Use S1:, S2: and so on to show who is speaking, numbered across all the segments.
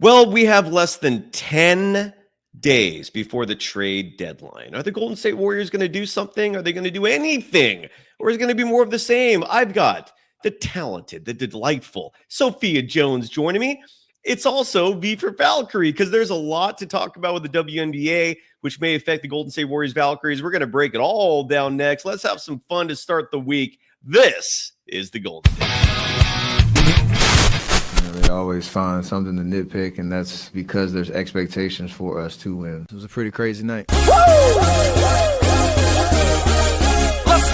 S1: Well, we have less than 10 days before the trade deadline. Are the Golden State Warriors going to do something? Are they going to do anything? Or is it going to be more of the same? I've got the talented, the delightful Sophia Jones joining me. It's also V for Valkyrie because there's a lot to talk about with the WNBA, which may affect the Golden State Warriors Valkyries. We're going to break it all down next. Let's have some fun to start the week. This is the Golden State.
S2: They always find something to nitpick, and that's because there's expectations for us to win. It was a pretty crazy night.
S3: Let's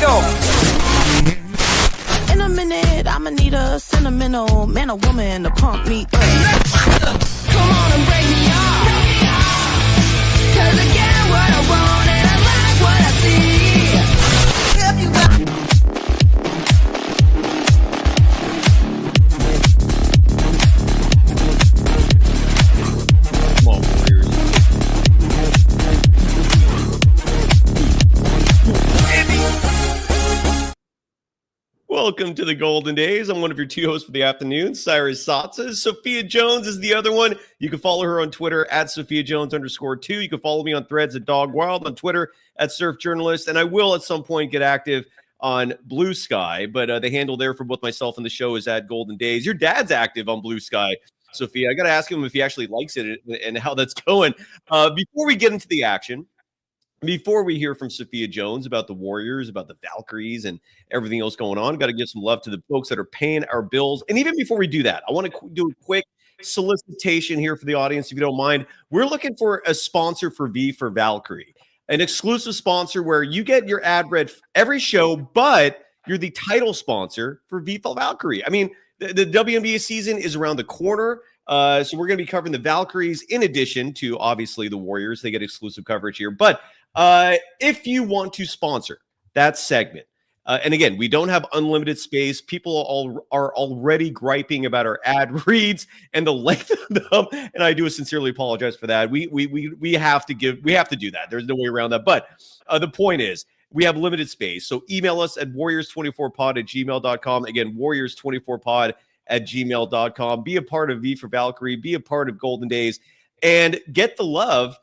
S3: go.
S4: In a minute, I'ma need a sentimental man or woman to pump me up. Come on and break me off. 'Cause I get what I want and I like what I see. If you got
S1: Welcome to the Golden Days. I'm one of your two hosts for the afternoon, Cyrus Saatsaz. Sophia Jones is the other one. You can follow her on Twitter at Sophia Jones_2. You can follow me on threads at Dog Wild, on Twitter at Surf Journalist, and I will at some point get active on Blue Sky, but the handle there for both myself and the show is at Golden Days. Your dad's active on Blue Sky, Sophia. I got to ask him if he actually likes it and how that's going. Before we get into the action, before we hear from Sophia Jones about the Warriors, about the Valkyries, and everything else going on, got to give some love to the folks that are paying our bills. And even before we do that, I want to do a quick solicitation here for the audience, if you don't mind. We're looking for a sponsor for V for Valkyrie, an exclusive sponsor where you get your ad read every show, but you're the title sponsor for V for Valkyrie. I mean, the WNBA season is around the corner. So we're going to be covering the Valkyries in addition to, obviously, the Warriors. They get exclusive coverage here. But if you want to sponsor that segment, and again, we don't have unlimited space. People are already griping about our ad reads and the length of them, and I do sincerely apologize for that. We have to do that. There's no way around that. But the point is, we have limited space. So email us at warriors24pod@gmail.com. Again, warriors24pod@gmail.com. Be a part of V for Valkyrie. Be a part of Golden Days, and get the love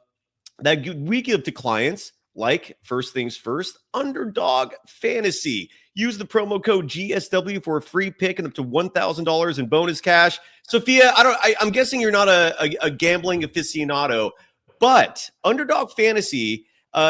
S1: that we give to clients like, first things first, Underdog Fantasy. Use the promo code GSW for a free pick and up to $1,000 in bonus cash. Sophia, I'm guessing you're not a gambling aficionado, but Underdog Fantasy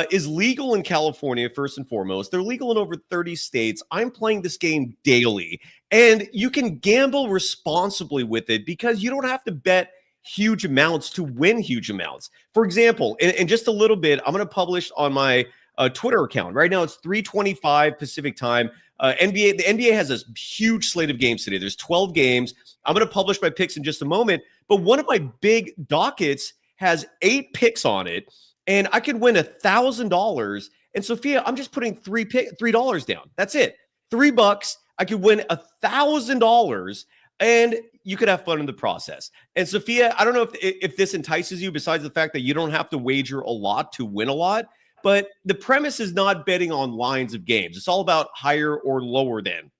S1: is legal in California, first and foremost. They're legal in over 30 states. I'm playing this game daily, and you can gamble responsibly with it because you don't have to bet huge amounts to win huge amounts. For example, in just a little bit, I'm going to publish on my Twitter account. Right now, it's 3:25 Pacific time. The NBA has a huge slate of games today. There's 12 games. I'm going to publish my picks in just a moment, but one of my big dockets has 8 picks on it, and I could win $1,000. And Sophia, I'm just putting $3 down. That's it. $3. I could win $1,000, and you could have fun in the process. And Sophia, I don't know if this entices you, besides the fact that you don't have to wager a lot to win a lot, but the premise is not betting on lines of games. It's all about higher or lower than.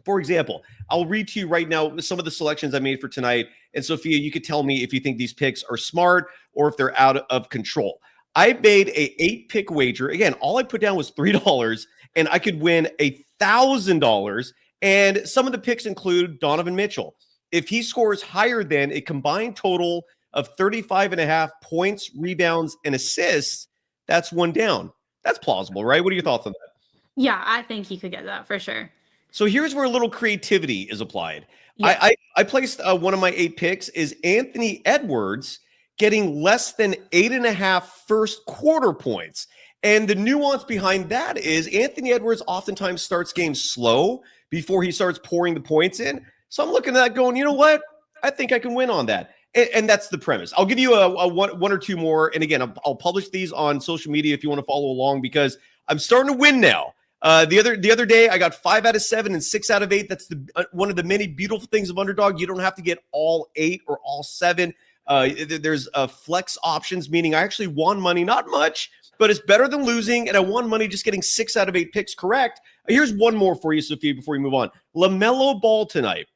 S1: For example, I'll read to you right now some of the selections I made for tonight. And Sophia, you could tell me if you think these picks are smart or if they're out of control. I made a 8-pick wager. Again, all I put down was $3, and I could win $1,000. And some of the picks include Donovan Mitchell. If he scores higher than a combined total of 35.5 points, rebounds, and assists, that's one down. That's plausible, right? What are your thoughts on that?
S5: Yeah, I think he could get that for sure.
S1: So here's where a little creativity is applied. Yeah. I placed one of my 8 picks is Anthony Edwards getting less than 8.5 first quarter points. And the nuance behind that is Anthony Edwards oftentimes starts games slow before he starts pouring the points in. So I'm looking at that going, you know what? I think I can win on that. And that's the premise. I'll give you a one or two more. And again, I'll publish these on social media if you want to follow along because I'm starting to win now. The other day, I got 5 out of 7 and 6 out of 8. That's one of the many beautiful things of Underdog. You don't have to get all 8 or all 7. There's flex options, meaning I actually won money, not much, but it's better than losing. And I won money just getting 6 out of 8 picks correct. Here's one more for you, Sophia, before we move on. LaMelo Ball tonight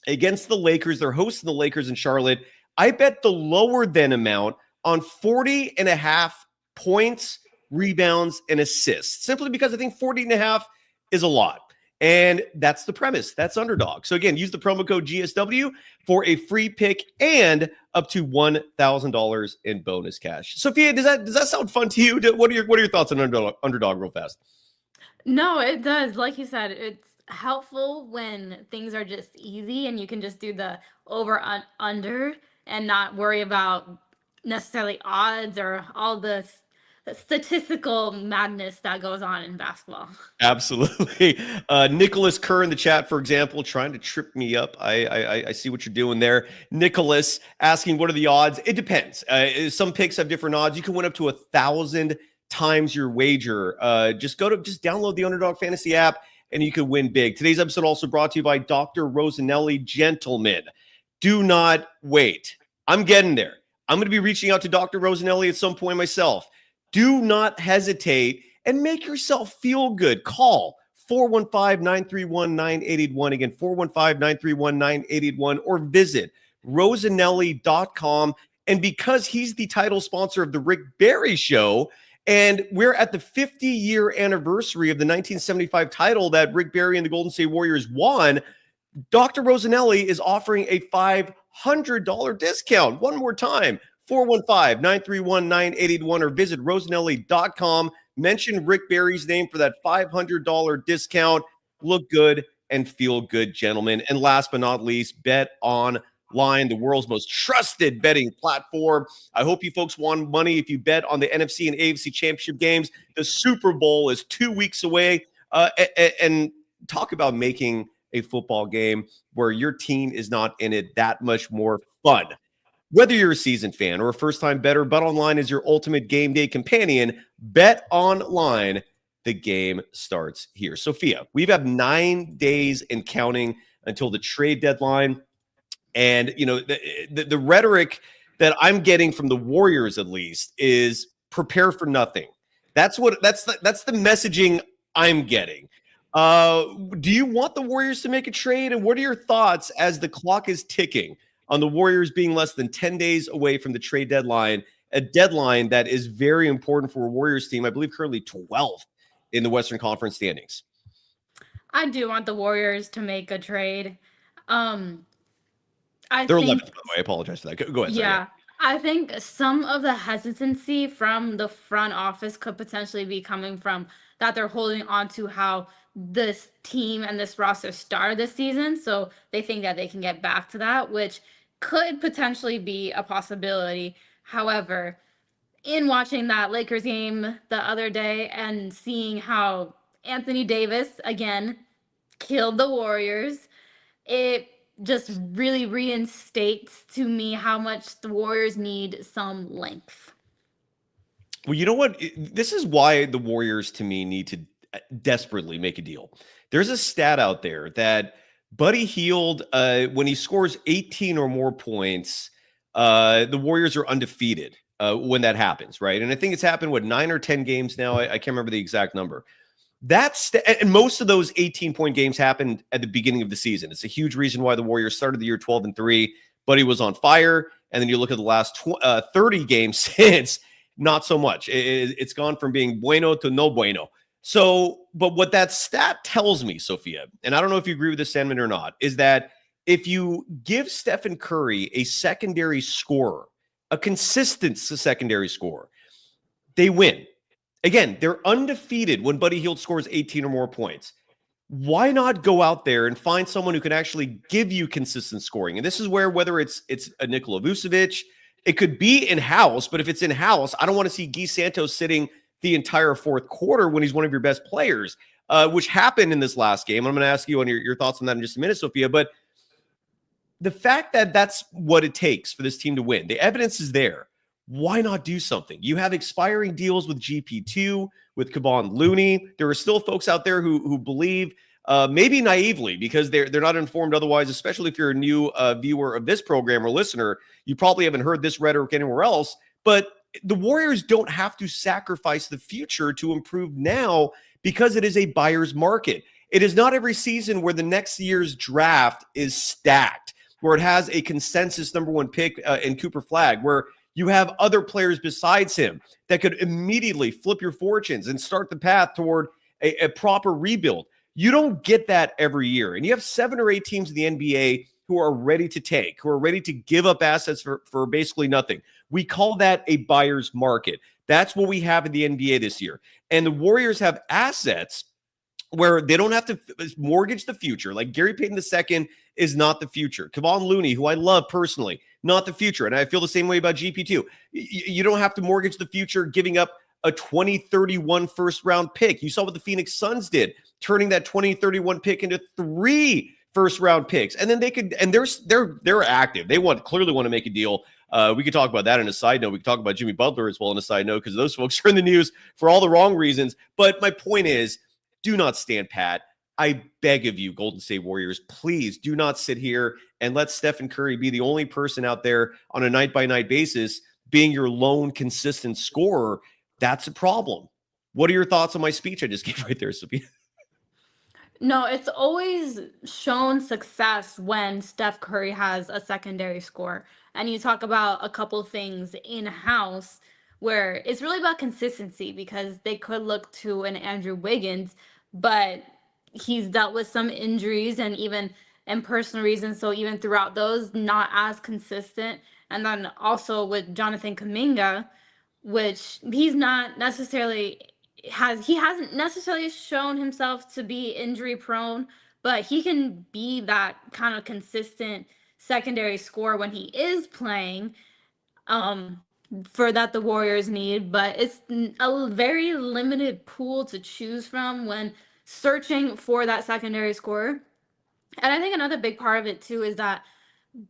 S1: against the Lakers. They're hosting the Lakers in Charlotte. I bet the lower than amount on 40.5 points, rebounds, and assists, simply because I think 40.5 is a lot. And that's the premise. That's Underdog. So again, use the promo code GSW for a free pick and up to $1,000 in bonus cash. Sophia, does that sound fun to you? What are your thoughts on Underdog real fast?
S5: No, it does. Like you said, it's helpful when things are just easy and you can just do the under and not worry about necessarily odds or all the statistical madness that goes on in basketball.
S1: Absolutely. Nicholas Kerr in the chat, for example, trying to trip me up. I see what you're doing there. Nicholas asking, what are the odds? It depends. Some picks have different odds. You can win up to 1,000 times your wager. Just download the Underdog Fantasy app and you can win big. Today's episode also brought to you by Dr. Rosanelli. Gentlemen, do not wait. I'm getting there. I'm going to be reaching out to Dr. Rosanelli at some point myself. Do not hesitate and make yourself feel good. Call 415-931-9881. Again, 415-931-9881, or visit rosanelli.com. And because he's the title sponsor of the Rick Barry Show, and we're at the 50-year anniversary of the 1975 title that Rick Barry and the Golden State Warriors won, Dr. Rosanelli is offering a $500 discount. One more time, 415-931-9881, or visit rosanelli.com. Mention Rick Barry's name for that $500 discount. Look good and feel good, gentlemen. And last but not least, BetOnline, the world's most trusted betting platform. I hope you folks won money if you bet on the NFC and AFC championship games. The Super Bowl is 2 weeks away. And talk about making a football game where your team is not in it that much more fun. Whether you're a seasoned fan or a first-time bettor, BetOnline is your ultimate game day companion. BetOnline, the game starts here. Sophia, we've had 9 days and counting until the trade deadline. And, you know, the rhetoric that I'm getting from the Warriors, at least, is prepare for nothing. That's the messaging I'm getting. Do you want the Warriors to make a trade? And what are your thoughts as the clock is ticking on the Warriors being less than 10 days away from the trade deadline, a deadline that is very important for a Warriors team, I believe currently 12th in the Western Conference standings?
S5: I do want the Warriors to make a trade.
S1: They're 11th, by the way. I apologize for that. Go ahead.
S5: Yeah. I think some of the hesitancy from the front office could potentially be coming from that they're holding on to how this team and this roster started this season. So they think that they can get back to that, which could potentially be a possibility. However, in watching that Lakers game the other day and seeing how Anthony Davis, again, killed the Warriors, it just really reinstates to me how much the Warriors need some length.
S1: Well, you know what? This is why the Warriors, to me, need to desperately make a deal. There's a stat out there that Buddy Hield, when he scores 18 or more points, the Warriors are undefeated when that happens, right? And I think it's happened, 9 or 10 games now? I can't remember the exact number. And most of those 18-point games happened at the beginning of the season. It's a huge reason why the Warriors started the year 12-3. Buddy was on fire. And then you look at the last 30 games since, not so much. It's gone from being bueno to no bueno. So, but what that stat tells me, Sophia, and I don't know if you agree with this sentiment or not, is that if you give Stephen Curry a secondary scorer, a consistent secondary scorer, they win. Again, they're undefeated when Buddy Hield scores 18 or more points. Why not go out there and find someone who can actually give you consistent scoring? And this is where, whether it's a Nikola Vucevic, it could be in-house, but if it's in-house, I don't want to see Guy Santos sitting the entire fourth quarter when he's one of your best players, which happened in this last game. I'm going to ask you on your thoughts on that in just a minute, Sophia. But the fact that that's what it takes for this team to win, the evidence is there. Why not do something? You have expiring deals with GP2, with Kevon Looney. There are still folks out there who believe, maybe naively, because they're not informed otherwise, especially if you're a new viewer of this program or listener. You probably haven't heard this rhetoric anywhere else. But the Warriors don't have to sacrifice the future to improve now because it is a buyer's market. It is not every season where the next year's draft is stacked. where it has a consensus number one pick in Cooper Flagg, where you have other players besides him that could immediately flip your fortunes and start the path toward a proper rebuild. You don't get that every year. And you have 7 or 8 teams in the NBA who are ready to take, who are ready to give up assets for basically nothing. We call that a buyer's market. That's what we have in the NBA this year. And the Warriors have assets where they don't have to mortgage the future. Like Gary Payton II is not the future. Kevon Looney, who I love personally, not the future. And I feel the same way about GP2. You don't have to mortgage the future giving up a 2031 first-round pick. You saw what the Phoenix Suns did, turning that 2031 pick into 3 first-round picks. And then they could, and they're active. They clearly want to make a deal. We could talk about that in a side note. We could talk about Jimmy Butler as well in a side note, because those folks are in the news for all the wrong reasons. But my point is, do not stand pat. I beg of you, Golden State Warriors, please do not sit here and let Stephen Curry be the only person out there on a night-by-night basis being your lone consistent scorer. That's a problem. What are your thoughts on my speech I just gave right there, Sophia?
S5: No, it's always shown success when Steph Curry has a secondary score. And you talk about a couple things in-house where it's really about consistency, because they could look to an Andrew Wiggins, but he's dealt with some injuries and even and personal reasons. So even throughout those, not as consistent. And then also with Jonathan Kuminga, which he's not necessarily he hasn't necessarily shown himself to be injury prone, but he can be that kind of consistent secondary scorer when he is playing, for that the Warriors need. But it's a very limited pool to choose from when searching for that secondary scorer. And I think another big part of it too is that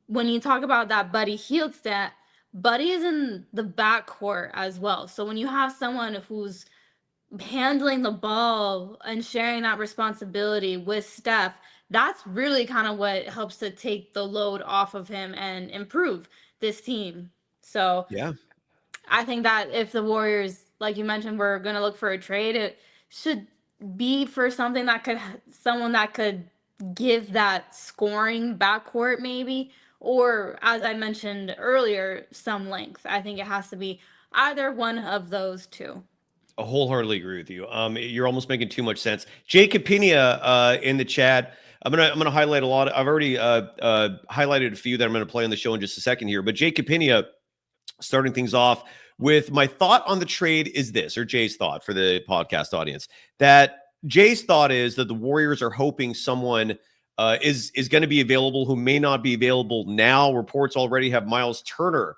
S5: when you talk about that Buddy Hield stat, Buddy is in the backcourt as well. So when you have someone who's handling the ball and sharing that responsibility with Steph, that's really kind of what helps to take the load off of him and improve this team. So
S1: Yeah.
S5: I think that if the Warriors, like you mentioned, were going to look for a trade, it should be for someone that could give that scoring backcourt maybe, or as I mentioned earlier, some length. I think it has to be either one of those two.
S1: I wholeheartedly agree with you. You're almost making too much sense. Jay Capinia in the chat. I'm gonna highlight a lot. I've already highlighted a few that I'm gonna play on the show in just a second here. But Jay Capinia, starting things off with my thought on the trade is this, or Jay's thought for the podcast audience, that Jay's thought is that the Warriors are hoping someone is going to be available who may not be available now. Reports already have Miles Turner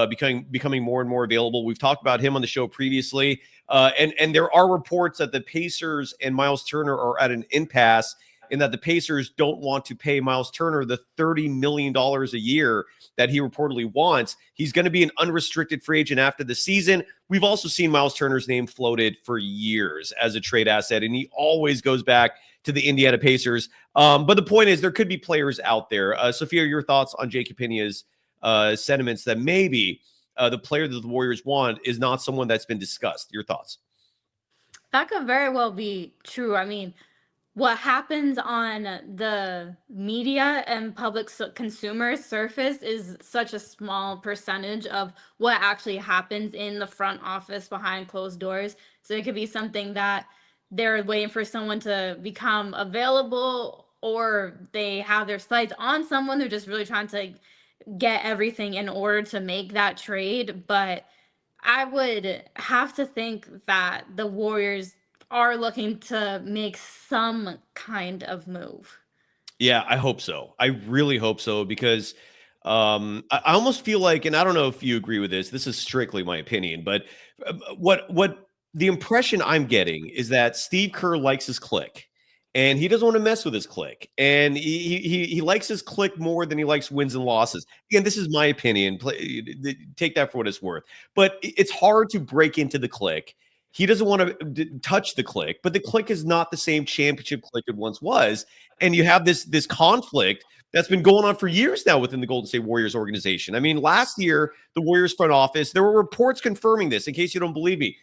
S1: becoming more and more available. We've talked about him on the show previously. And there are reports that the Pacers and Miles Turner are at an impasse, in that the Pacers don't want to pay Miles Turner the $30 million a year that he reportedly wants. He's going to be an unrestricted free agent after the season. We've also seen Miles Turner's name floated for years as a trade asset, and he always goes back to the Indiana Pacers. But the point is, there could be players out there. Sophia, your thoughts on Jay Capinia's sentiments that maybe the player that the Warriors want is not someone that's been discussed. Your thoughts?
S5: That could very well be true. I mean, what happens on the media and public consumer surface is such a small percentage of what actually happens in the front office behind closed doors. So it could be something that they're waiting for someone to become available, or they have their sights on someone. They're just really trying to get everything in order to make that trade. But I would have to think that the Warriors are looking to make some kind of move.
S1: Yeah, I hope so. I really hope so, because I almost feel like, and I don't know if you agree with this, this is strictly my opinion, but what the impression I'm getting is that Steve Kerr likes his clique, and he doesn't want to mess with his clique, and he likes his clique more than he likes wins and losses. Again, this is my opinion. Take that for what it's worth. But it's hard to break into the clique. He doesn't want to touch the clique, but the clique is not the same championship clique it once was. And you have this conflict that's been going on for years now within the Golden State Warriors organization. I mean, last year, the Warriors front office, there were reports confirming this, in case you don't believe me.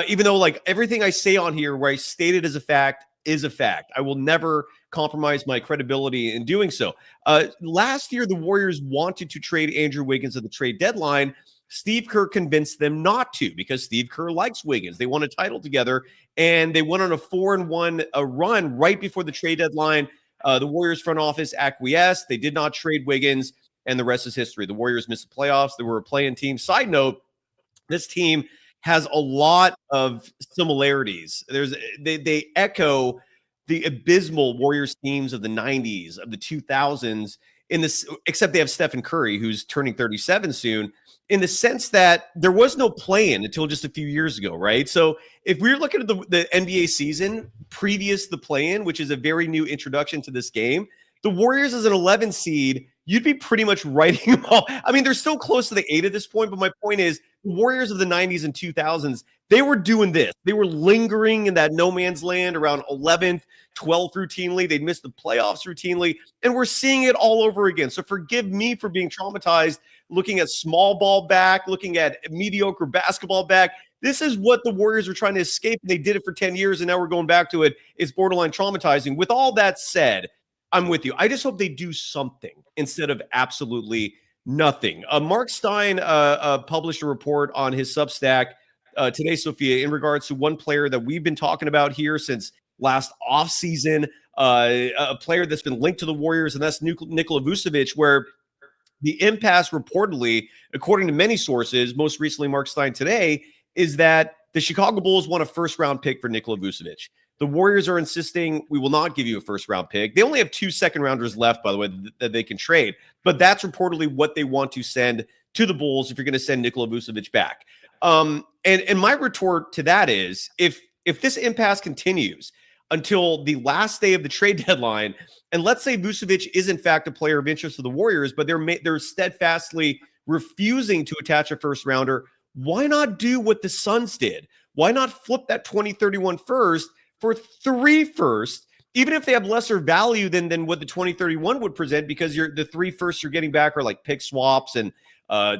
S1: Even though, like, everything I say on here where I state it as a fact is a fact. I will never compromise my credibility in doing so. Last year, the Warriors wanted to trade Andrew Wiggins at the trade deadline. Steve Kerr convinced them not to because Steve Kerr likes Wiggins. They won a title together, and they went on a 4-1 run right before the trade deadline. The Warriors front office acquiesced. They did not trade Wiggins, and the rest is history. The Warriors missed the playoffs. They were a play-in team. Side note, this team has a lot of similarities. They echo the abysmal Warriors teams of the 90s, of the 2000s, in this, except they have Stephen Curry, who's turning 37 soon, in the sense that there was no play-in until just a few years ago, right? So if we're looking at the NBA season previous to the play-in, which is a very new introduction to this game, the Warriors as an 11 seed, you'd be pretty much writing them off. I mean, they're still close to the 8 at this point, but my point is the Warriors of the 90s and 2000s, they were doing this. They were lingering in that no man's land around 11th, 12th routinely. They'd missed the playoffs routinely, and we're seeing it all over again. So forgive me for being traumatized, looking at small ball back, looking at mediocre basketball back. This is what the Warriors are trying to escape, and they did it for 10 years, and now we're going back to it. It's borderline traumatizing. With all that said, I'm with you. I just hope they do something instead of absolutely nothing. Mark Stein published a report on his Substack today, Sophia, in regards to one player that we've been talking about here since last offseason, a player that's been linked to the Warriors, and that's Nikola Vucevic, where the impasse reportedly, according to many sources, most recently Mark Stein today, is that the Chicago Bulls want a first-round pick for Nikola Vucevic. The Warriors are insisting we will not give you a first-round pick. They only have 2 second-rounders left, by the way, that they can trade. But that's reportedly what they want to send to the Bulls if you're going to send Nikola Vucevic back. And my retort to that is, if this impasse continues until the last day of the trade deadline, and let's say Vucevic is in fact a player of interest to the Warriors, but they're steadfastly refusing to attach a first-rounder, why not do what the Suns did? Why not flip that 2031 first for 3 firsts, even if they have lesser value than what the 2031 would present, because the 3 firsts you're getting back are like pick swaps and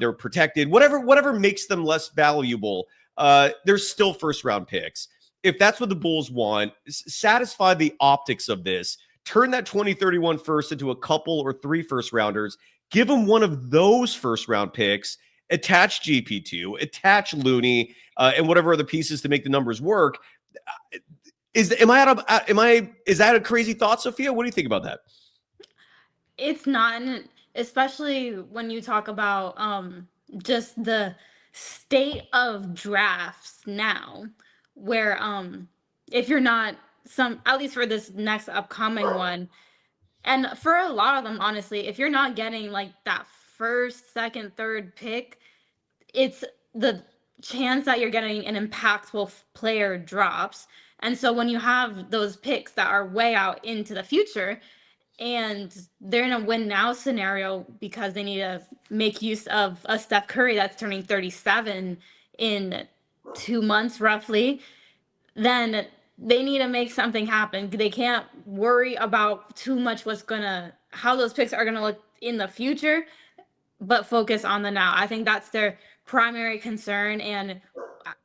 S1: they're protected, whatever makes them less valuable. They're still first round picks. If that's what the Bulls want, satisfy the optics of this, turn that 2031 first into a couple or 3 first rounders, give them one of those first round picks, attach GP2, attach Looney, and whatever other pieces to make the numbers work. Is that a crazy thought, Sophia? What do you think about that?
S5: It's not, especially when you talk about just the state of drafts now, where if you're not at least for this next upcoming one, and for a lot of them, honestly, if you're not getting like that first, second, third pick, it's the chance that you're getting an impactful player drops. And so when you have those picks that are way out into the future and they're in a win now scenario because they need to make use of a Steph Curry that's turning 37 in 2 months roughly, then they need to make something happen. They can't worry about too much how those picks are going to look in the future, but focus on the now. I think that's their primary concern. And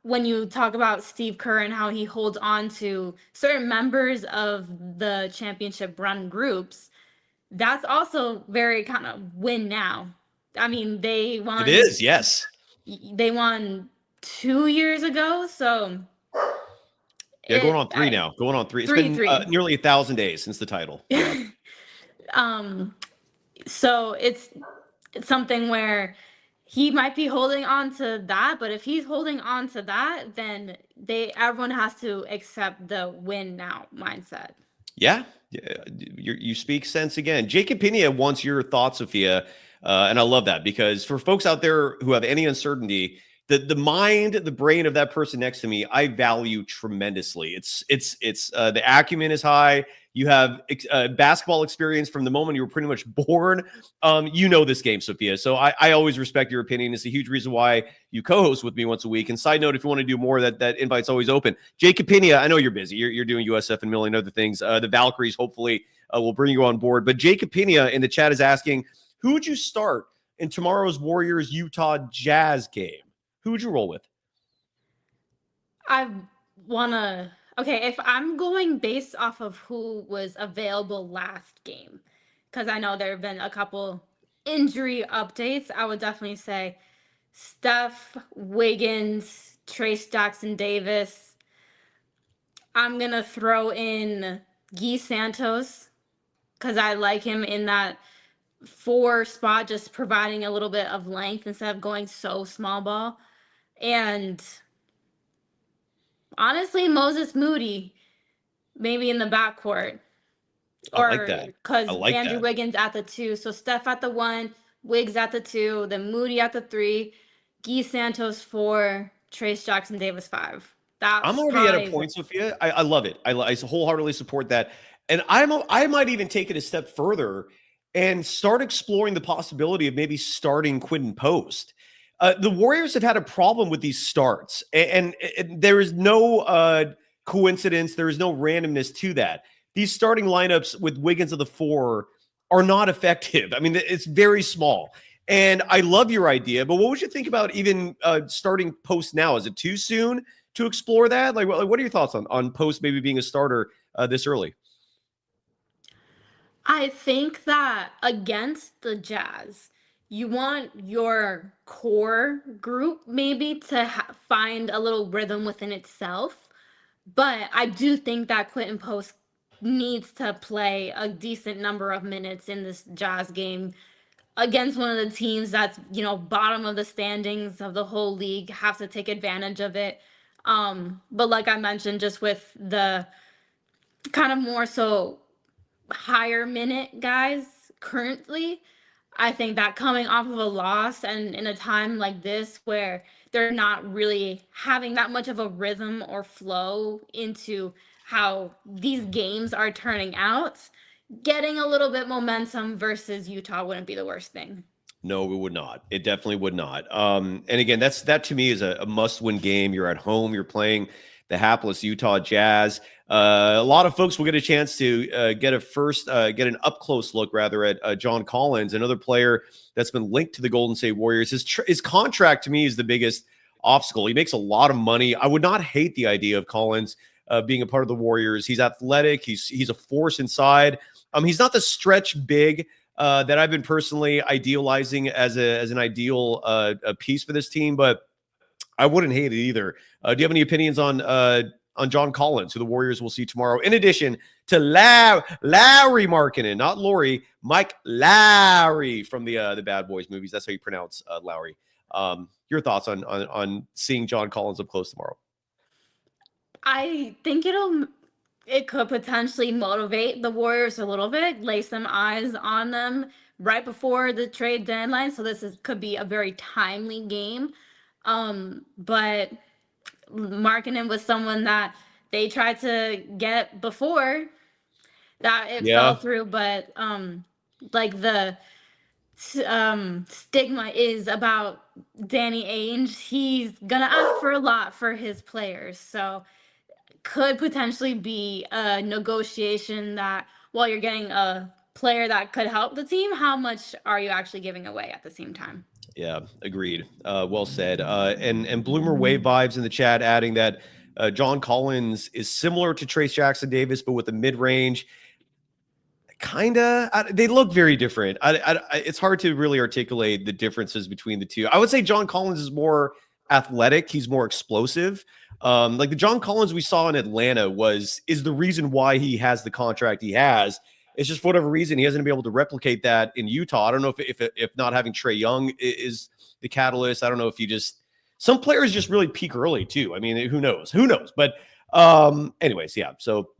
S5: when you talk about Steve Kerr and how he holds on to certain members of the championship run groups, that's also very kind of win now. I mean, they won. It
S1: is, yes.
S5: They won 2 years ago, so
S1: yeah, going on 3 now. Going on 3. It's been nearly 1,000 days since the title. Yeah.
S5: So it's something where he might be holding on to that, but if he's holding on to that, then everyone has to accept the win now mindset.
S1: Yeah, you speak sense again. Jacob Pena wants your thoughts, Sophia, and I love that, because for folks out there who have any uncertainty, the mind, the brain of that person next to me, I value tremendously. It's the acumen is high. You have basketball experience from the moment you were pretty much born. You know this game, Sophia. So I always respect your opinion. It's a huge reason why you co-host with me once a week. And side note, if you want to do more, that invite's always open. Jacob Pena, I know you're busy. You're doing USF and a million other things. The Valkyries hopefully will bring you on board. But Jacob Pena in the chat is asking, who would you start in tomorrow's Warriors-Utah Jazz game? Who would you roll with?
S5: I want to Okay, if I'm going based off of who was available last game, because I know there have been a couple injury updates, I would definitely say Steph, Wiggins, Trace Jackson Davis. I'm going to throw in Guy Santos because I like him in that 4 spot, just providing a little bit of length instead of going so small ball. And honestly, Moses Moody, maybe in the backcourt.
S1: I like that.
S5: Because
S1: I like
S5: Andrew
S1: that.
S5: Wiggins at the 2. So Steph at the 1, Wiggs at the 2, then Moody at the 3, Guy Santos 4, Trace Jackson Davis 5.
S1: I'm
S5: That's
S1: already at a
S5: probably
S1: point, Sophia. I love it. I wholeheartedly support that. And I might even take it a step further and start exploring the possibility of maybe starting Quinton Post. The Warriors have had a problem with these starts, and there is no coincidence. There is no randomness to that. These starting lineups with Wiggins of the 4 are not effective. I mean, it's very small. And I love your idea, but what would you think about even starting Post now? Is it too soon to explore that? Like, what are your thoughts on Post maybe being a starter this early?
S5: I think that against the Jazz, you want your core group maybe to find a little rhythm within itself. But I do think that Quinton Post needs to play a decent number of minutes in this Jazz game against one of the teams that's, bottom of the standings of the whole league, have to take advantage of it. But like I mentioned, just with the kind of more so higher minute guys currently, I think that coming off of a loss and in a time like this where they're not really having that much of a rhythm or flow into how these games are turning out, getting a little bit momentum versus Utah wouldn't be the worst thing.
S1: No, it would not. It definitely would not. And again, that to me is a must-win game. You're at home. You're playing the hapless Utah Jazz. A lot of folks will get a chance to get an up-close look rather at John Collins, another player that's been linked to the Golden State Warriors. His contract to me is the biggest obstacle. He makes a lot of money. I would not hate the idea of Collins being a part of the Warriors. He's athletic. He's a force inside. He's not the stretch big that I've been personally idealizing as an ideal piece for this team, but I wouldn't hate it either. Do you have any opinions on John Collins, who the Warriors will see tomorrow, in addition to Lowry Markkanen, not Laurie, Mike Lowry from the Bad Boys movies? That's how you pronounce Lowry. Your thoughts on seeing John Collins up close tomorrow?
S5: I think it could potentially motivate the Warriors a little bit, lay some eyes on them right before the trade deadline. So could be a very timely game. But Markkanen was someone that they tried to get before that it fell through. But like the stigma is about Danny Ainge. He's gonna ask for a lot for his players. So could potentially be a negotiation that while you're getting a player that could help the team, how much are you actually giving away at the same time?
S1: Yeah, agreed. Well said. And Bloomer Wave vibes in the chat, adding that John Collins is similar to Trace Jackson Davis, but with the mid-range. They look very different. It's hard to really articulate the differences between the two. I would say John Collins is more athletic. He's more explosive. Like the John Collins we saw in Atlanta is the reason why he has the contract he has. It's just for whatever reason he hasn't been able to replicate that in Utah. I don't know if not having Trae Young is the catalyst. I don't know if some players just really peak early too. I mean, who knows? But anyways, yeah. So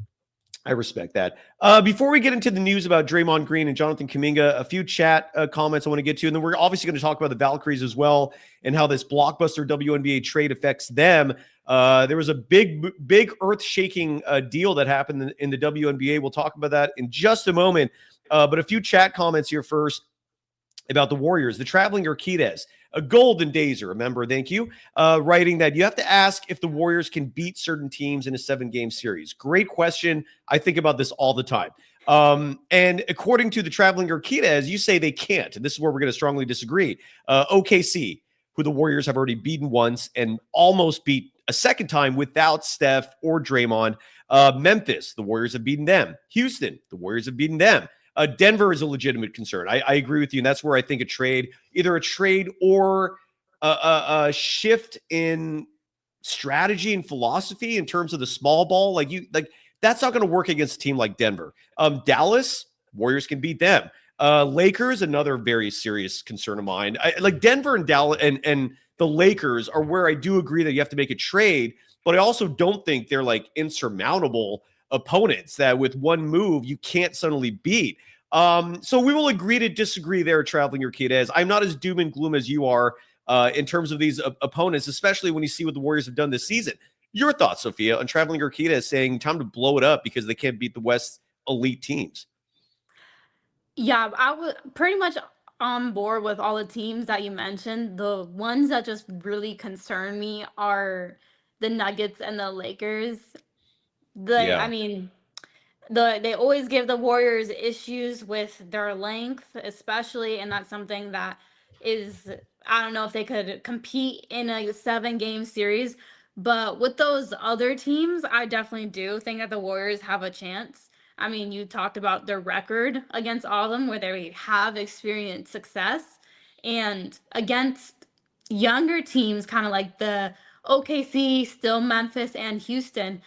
S1: I respect that. Before we get into the news about Draymond Green and Jonathan Kuminga, a few chat comments I want to get to, and then we're obviously going to talk about the Valkyries as well and how this blockbuster WNBA trade affects them. There was a big earth-shaking deal that happened in the WNBA. We'll talk about that in just a moment. But a few chat comments here first about the Warriors. The Traveling Urquidez, a Golden Dazer, remember, thank you, writing that you have to ask if the Warriors can beat certain teams in a 7-game series. Great question. I think about this all the time. And according to the Traveling Urquidez, you say they can't. And this is where we're going to strongly disagree. OKC, who the Warriors have already beaten once and almost beat a second time without Steph or Draymond. Memphis, the Warriors have beaten them. Houston, the Warriors have beaten them. Denver is a legitimate concern. I agree with you, and that's where I think either a trade or a shift in strategy and philosophy in terms of the small ball, that's not going to work against a team like Denver. Dallas, Warriors can beat them. Lakers, another very serious concern of mine. Denver and Dallas and the Lakers are where I do agree that you have to make a trade, but I also don't think they're insurmountable opponents that with one move you can't suddenly beat. So we will agree to disagree there, Traveling Urquidez. I'm not as doom and gloom as you are in terms of these opponents, especially when you see what the Warriors have done this season. Your thoughts, Sophia, on Traveling Urquidez saying time to blow it up because they can't beat the West's elite teams?
S5: Yeah, I was pretty much on board with all the teams that you mentioned. The ones that just really concern me are the Nuggets and the Lakers.
S1: Yeah.
S5: I mean, they always give the Warriors issues with their length, especially, and that's something that is, I don't know if they could compete in a 7-game series, but with those other teams, I definitely do think that the Warriors have a chance. I mean, you talked about their record against all of them where they have experienced success, and against younger teams, kind of like the OKC, still Memphis, and Houston,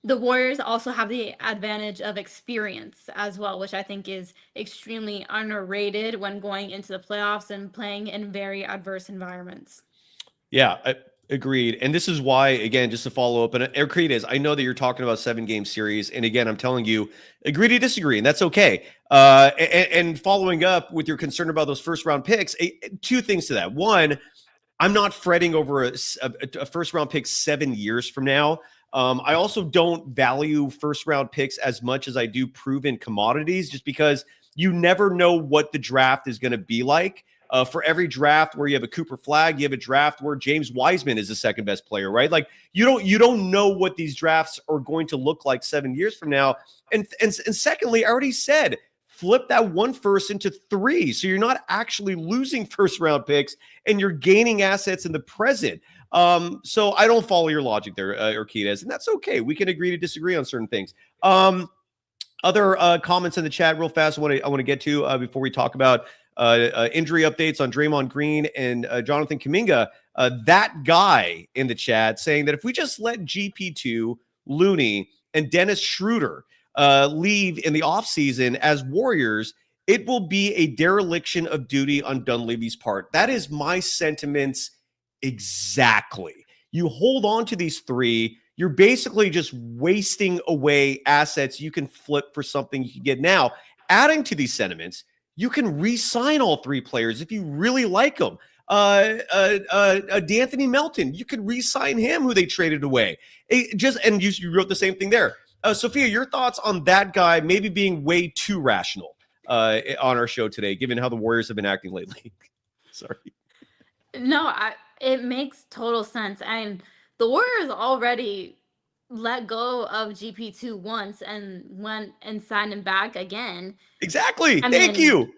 S5: the Warriors also have the advantage of experience as well, which I think is extremely underrated when going into the playoffs and playing in very adverse environments.
S1: Yeah, agreed. And this is why, again, just to follow up, and Urquidez, I know that you're talking about 7-game series. And again, I'm telling you, agree to disagree, and that's okay. And following up with your concern about those first-round picks, two things to that. One, I'm not fretting over a first-round pick 7 years from now. I also don't value first-round picks as much as I do proven commodities, just because you never know what the draft is going to be like. For every draft where you have a Cooper Flag, you have a draft where James Wiseman is the second best player, right? You don't know what these drafts are going to look like 7 years from now. And secondly, I already said, flip that 1 first into 3. So you're not actually losing first-round picks and you're gaining assets in the present. So I don't follow your logic there, Urquidez, and that's okay. We can agree to disagree on certain things. Other comments in the chat real fast I want to get to before we talk about injury updates on Draymond Green and Jonathan Kuminga. That guy in the chat saying that if we just let GP2, Looney, and Dennis Schroeder leave in the offseason as Warriors, it will be a dereliction of duty on Dunleavy's part. That is my sentiments exactly. You hold on to these 3, you're basically just wasting away assets you can flip for something you can get now. Adding to these sentiments, you can re-sign all 3 players if you really like them. D'Anthony Melton, you could re-sign him, who they traded away. And you wrote the same thing there. Sophia, your thoughts on that guy maybe being way too rational on our show today, given how the Warriors have been acting lately? Sorry.
S5: No, it makes total sense. And the Warriors already let go of GP2 once and went and signed him back again.
S1: Exactly. Thank you.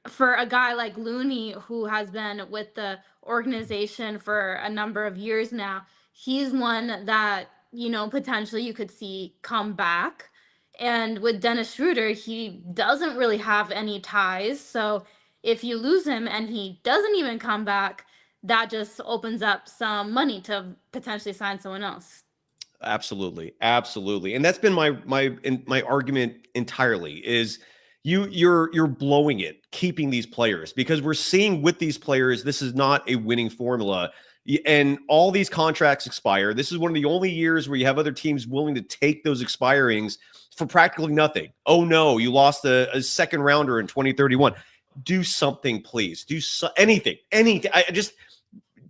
S5: For a guy like Looney, who has been with the organization for a number of years now, he's one that, potentially you could see come back. And with Dennis Schroeder, he doesn't really have any ties. So if you lose him and he doesn't even come back, that just opens up some money to potentially sign someone else.
S1: Absolutely. And that's been my argument entirely is you're blowing it, keeping these players, because we're seeing with these players, this is not a winning formula. And all these contracts expire. This is one of the only years where you have other teams willing to take those expirings for practically nothing. Oh no, you lost a second rounder in 2031. Do something, please. Do anything. I just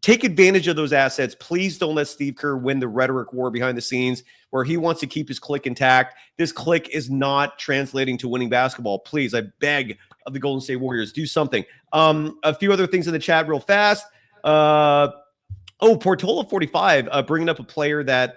S1: take advantage of those assets. Please don't let Steve Kerr win the rhetoric war behind the scenes where he wants to keep his clique intact. This clique is not translating to winning basketball. Please, I beg of the Golden State Warriors, do something. A few other things in the chat real fast. Portola 45 bringing up a player that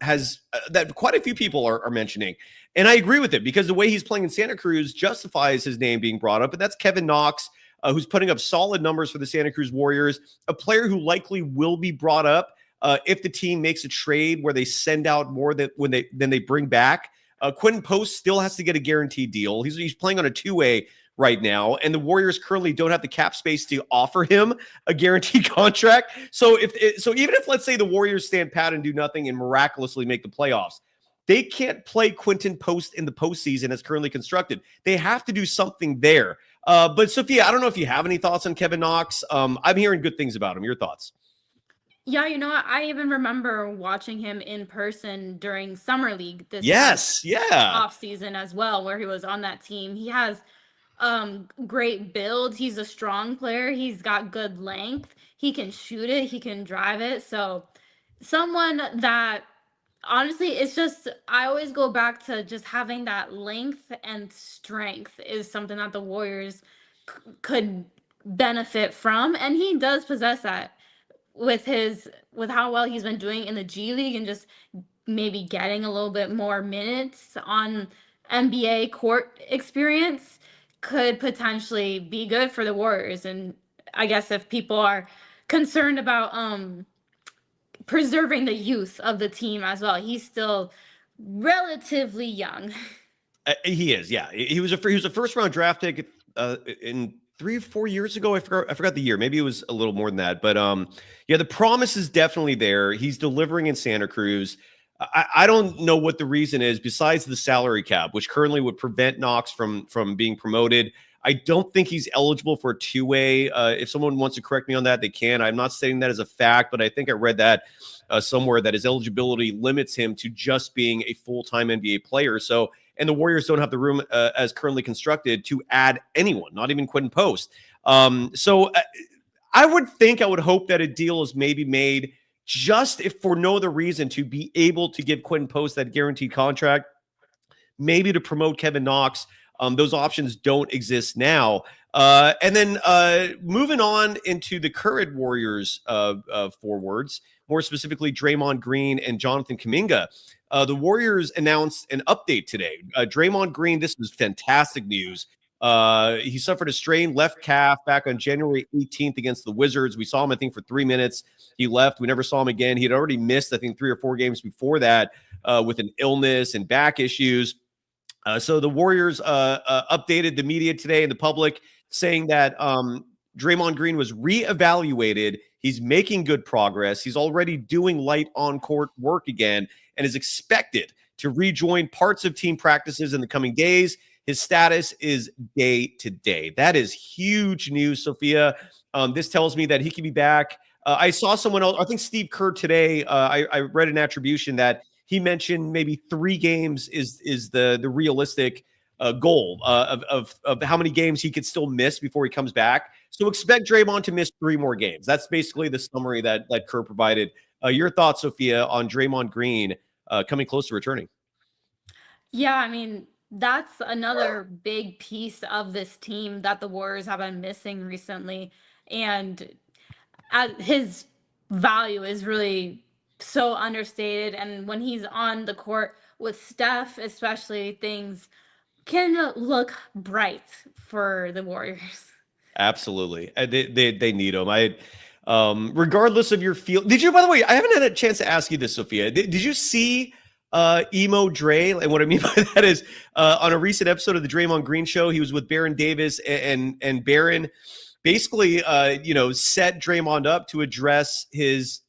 S1: has that quite a few people are mentioning. And I agree with it because the way he's playing in Santa Cruz justifies his name being brought up. And that's Kevin Knox, who's putting up solid numbers for the Santa Cruz Warriors, a player who likely will be brought up if the team makes a trade where they send out more than they bring back. Quentin Post still has to get a guaranteed deal. He's playing on a two-way right now, and the Warriors currently don't have the cap space to offer him a guaranteed contract. So even if, let's say, the Warriors stand pat and do nothing and miraculously make the playoffs, they can't play Quentin Post in the postseason as currently constructed. They have to do something there. But Sophia, I don't know if you have any thoughts on Kevin Knox. I'm hearing good things about him. Your thoughts?
S5: Yeah, you know what? I even remember watching him in person during Summer League this off season as well, where he was on that team. He has great build. He's a strong player. He's got good length. He can shoot it. He can drive it. So someone that honestly, it's just, I always go back to just having that length and strength is something that the Warriors could benefit from. And he does possess that with how well he's been doing in the G League and just maybe getting a little bit more minutes on NBA court experience could potentially be good for the Warriors. And I guess if people are concerned about preserving the youth of the team as well, he's still relatively young.
S1: He is, yeah. He was a first round draft pick in 3 or 4 years ago. I forgot the year. Maybe it was a little more than that. But yeah, the promise is definitely there. He's delivering in Santa Cruz. I don't know what the reason is besides the salary cap, which currently would prevent Knox from being promoted. I don't think he's eligible for a two-way. If someone wants to correct me on that, they can. I'm not stating that as a fact, but I think I read that somewhere that his eligibility limits him to just being a full-time NBA player. So, and the Warriors don't have the room as currently constructed to add anyone, not even Quentin Post. So I would hope that a deal is maybe made just if for no other reason to be able to give Quentin Post that guaranteed contract, maybe to promote Kevin Knox. Those options don't exist now. And then moving on into the current Warriors forwards, more specifically Draymond Green and Jonathan Kuminga. The Warriors announced an update today. Draymond Green, this was fantastic news. He suffered a strained left calf back on January 18th against the Wizards. We saw him, I think, for 3 minutes. He left. We never saw him again. He had already missed, I think, 3 or 4 games before that with an illness and back issues. So the Warriors updated the media today and the public saying that Draymond Green was reevaluated. He's making good progress. He's already doing light on-court work again and is expected to rejoin parts of team practices in the coming days. His status is day to day. That is huge news, Sophia. This tells me that he can be back. I saw someone else, I think Steve Kerr today, I read an attribution that he mentioned maybe 3 games is the realistic goal of how many games he could still miss before he comes back. So expect Draymond to miss 3 more games. That's basically the summary that Kerr provided. Your thoughts, Sophia, on Draymond Green coming close to returning?
S5: Yeah, I mean, that's another big piece of this team that the Warriors have been missing recently. And his value is really so understated. And when he's on the court with Steph, especially, things can look bright for the Warriors.
S1: Absolutely. They need him. Regardless of your feel, did you, by the way, I haven't had a chance to ask you this, Sophia. Did you see Emo Dre? And what I mean by that is on a recent episode of the Draymond Green show, he was with Baron Davis and Baron basically, set Draymond up to address his,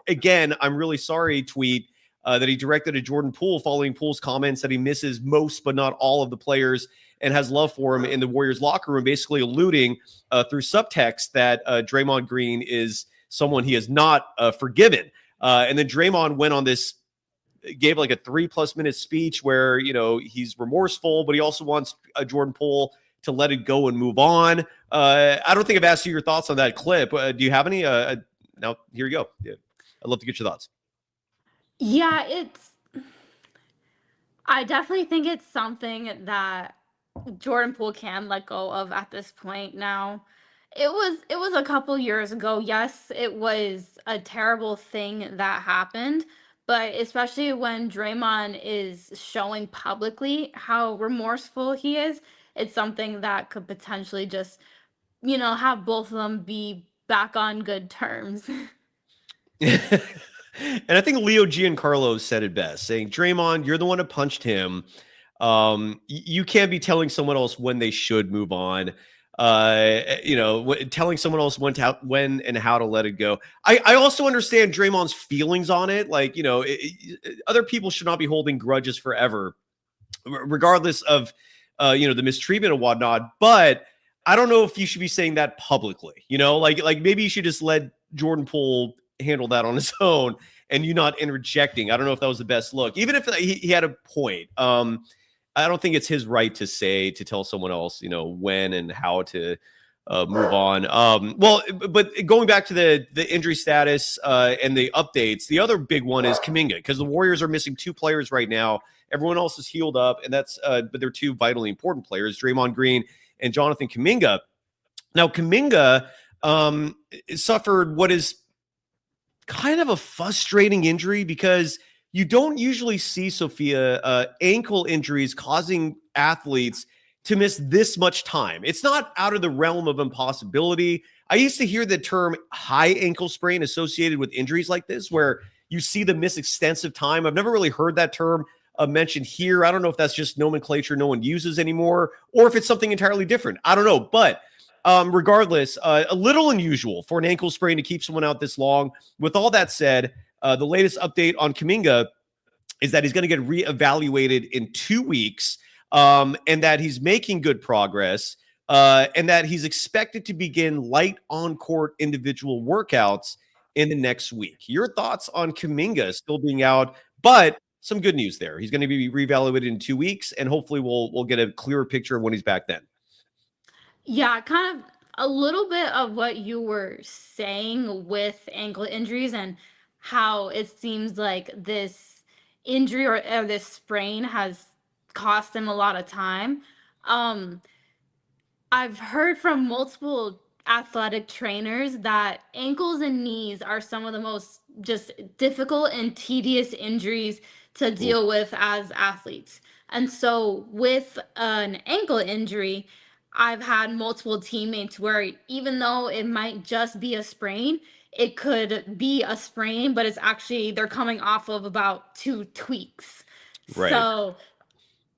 S1: again, I'm really sorry tweet that he directed at Jordan Poole following Poole's comments that he misses most but not all of the players and has love for him in the Warriors locker room, basically alluding through subtext that Draymond Green is someone he has not forgiven. And then Draymond went on this, gave like a 3+ minute speech where, he's remorseful, but he also wants Jordan Poole to let it go and move on. I don't think I've asked you your thoughts on that clip. Do you have any? Now, here you go. Yeah. I'd love to get your thoughts.
S5: Yeah, I definitely think it's something that Jordan Poole can let go of at this point now. It was a couple years ago. Yes, it was a terrible thing that happened, but especially when Draymond is showing publicly how remorseful he is, it's something that could potentially just, have both of them be back on good terms.
S1: And I think Leo Giancarlo said it best, saying, Draymond, you're the one who punched him. You can't be telling someone else when they should move on. Telling someone else when and how to let it go. I also understand Draymond's feelings on it. Like, other people should not be holding grudges forever, regardless of, the mistreatment and whatnot. But I don't know if you should be saying that publicly, like maybe you should just let Jordan Poole handle that on his own and you not interjecting. I don't know if that was the best look, even if he had a point. I don't think it's his right to tell someone else, when and how to move on. But going back to the injury status and the updates, the other big one is Kuminga, because the Warriors are missing 2 players right now. Everyone else is healed up, and but they're 2 vitally important players, Draymond Green and Jonathan Kuminga. Now, Kuminga suffered what is kind of a frustrating injury, because you don't usually see, Sophia, ankle injuries causing athletes to miss this much time. It's not out of the realm of impossibility. I used to hear the term high ankle sprain associated with injuries like this, where you see them miss extensive time. I've never really heard that term mentioned here. I don't know if that's just nomenclature no one uses anymore, or if it's something entirely different. I don't know. But regardless, a little unusual for an ankle sprain to keep someone out this long. With all that said, the latest update on Kuminga is that he's going to get reevaluated in 2 weeks, and that he's making good progress, and that he's expected to begin light on-court individual workouts in the next week. Your thoughts on Kuminga still being out, but some good news there. He's going to be reevaluated in 2 weeks, and hopefully we'll get a clearer picture of when he's back then.
S5: Yeah, kind of a little bit of what you were saying with ankle injuries and how it seems like this injury or this sprain has cost him a lot of time. I've heard from multiple athletic trainers that ankles and knees are some of the most just difficult and tedious injuries to deal with as athletes. And so with an ankle injury, I've had multiple teammates where even though it might just be a sprain, it could be a sprain, but it's actually they're coming off of about 2 tweaks.
S1: Right.
S5: So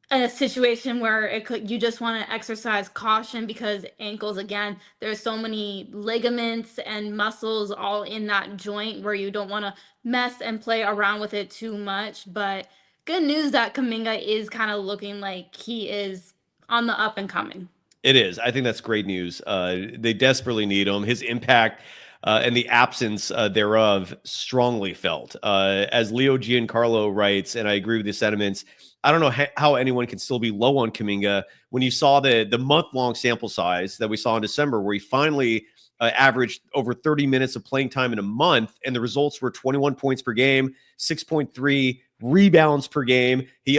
S5: in a situation where you just want to exercise caution, because ankles, again, there's so many ligaments and muscles all in that joint where you don't want to mess and play around with it too much. But good news that Kuminga is kind of looking like he is on the up and coming.
S1: It is. I think that's great news. They desperately need him. His impact and the absence thereof strongly felt. As Leo Giancarlo writes, and I agree with his sentiments, I don't know how anyone can still be low on Kuminga when you saw the month-long sample size that we saw in December, where he finally averaged over 30 minutes of playing time in a month, and the results were 21 points per game, 6.3 rebounds per game. He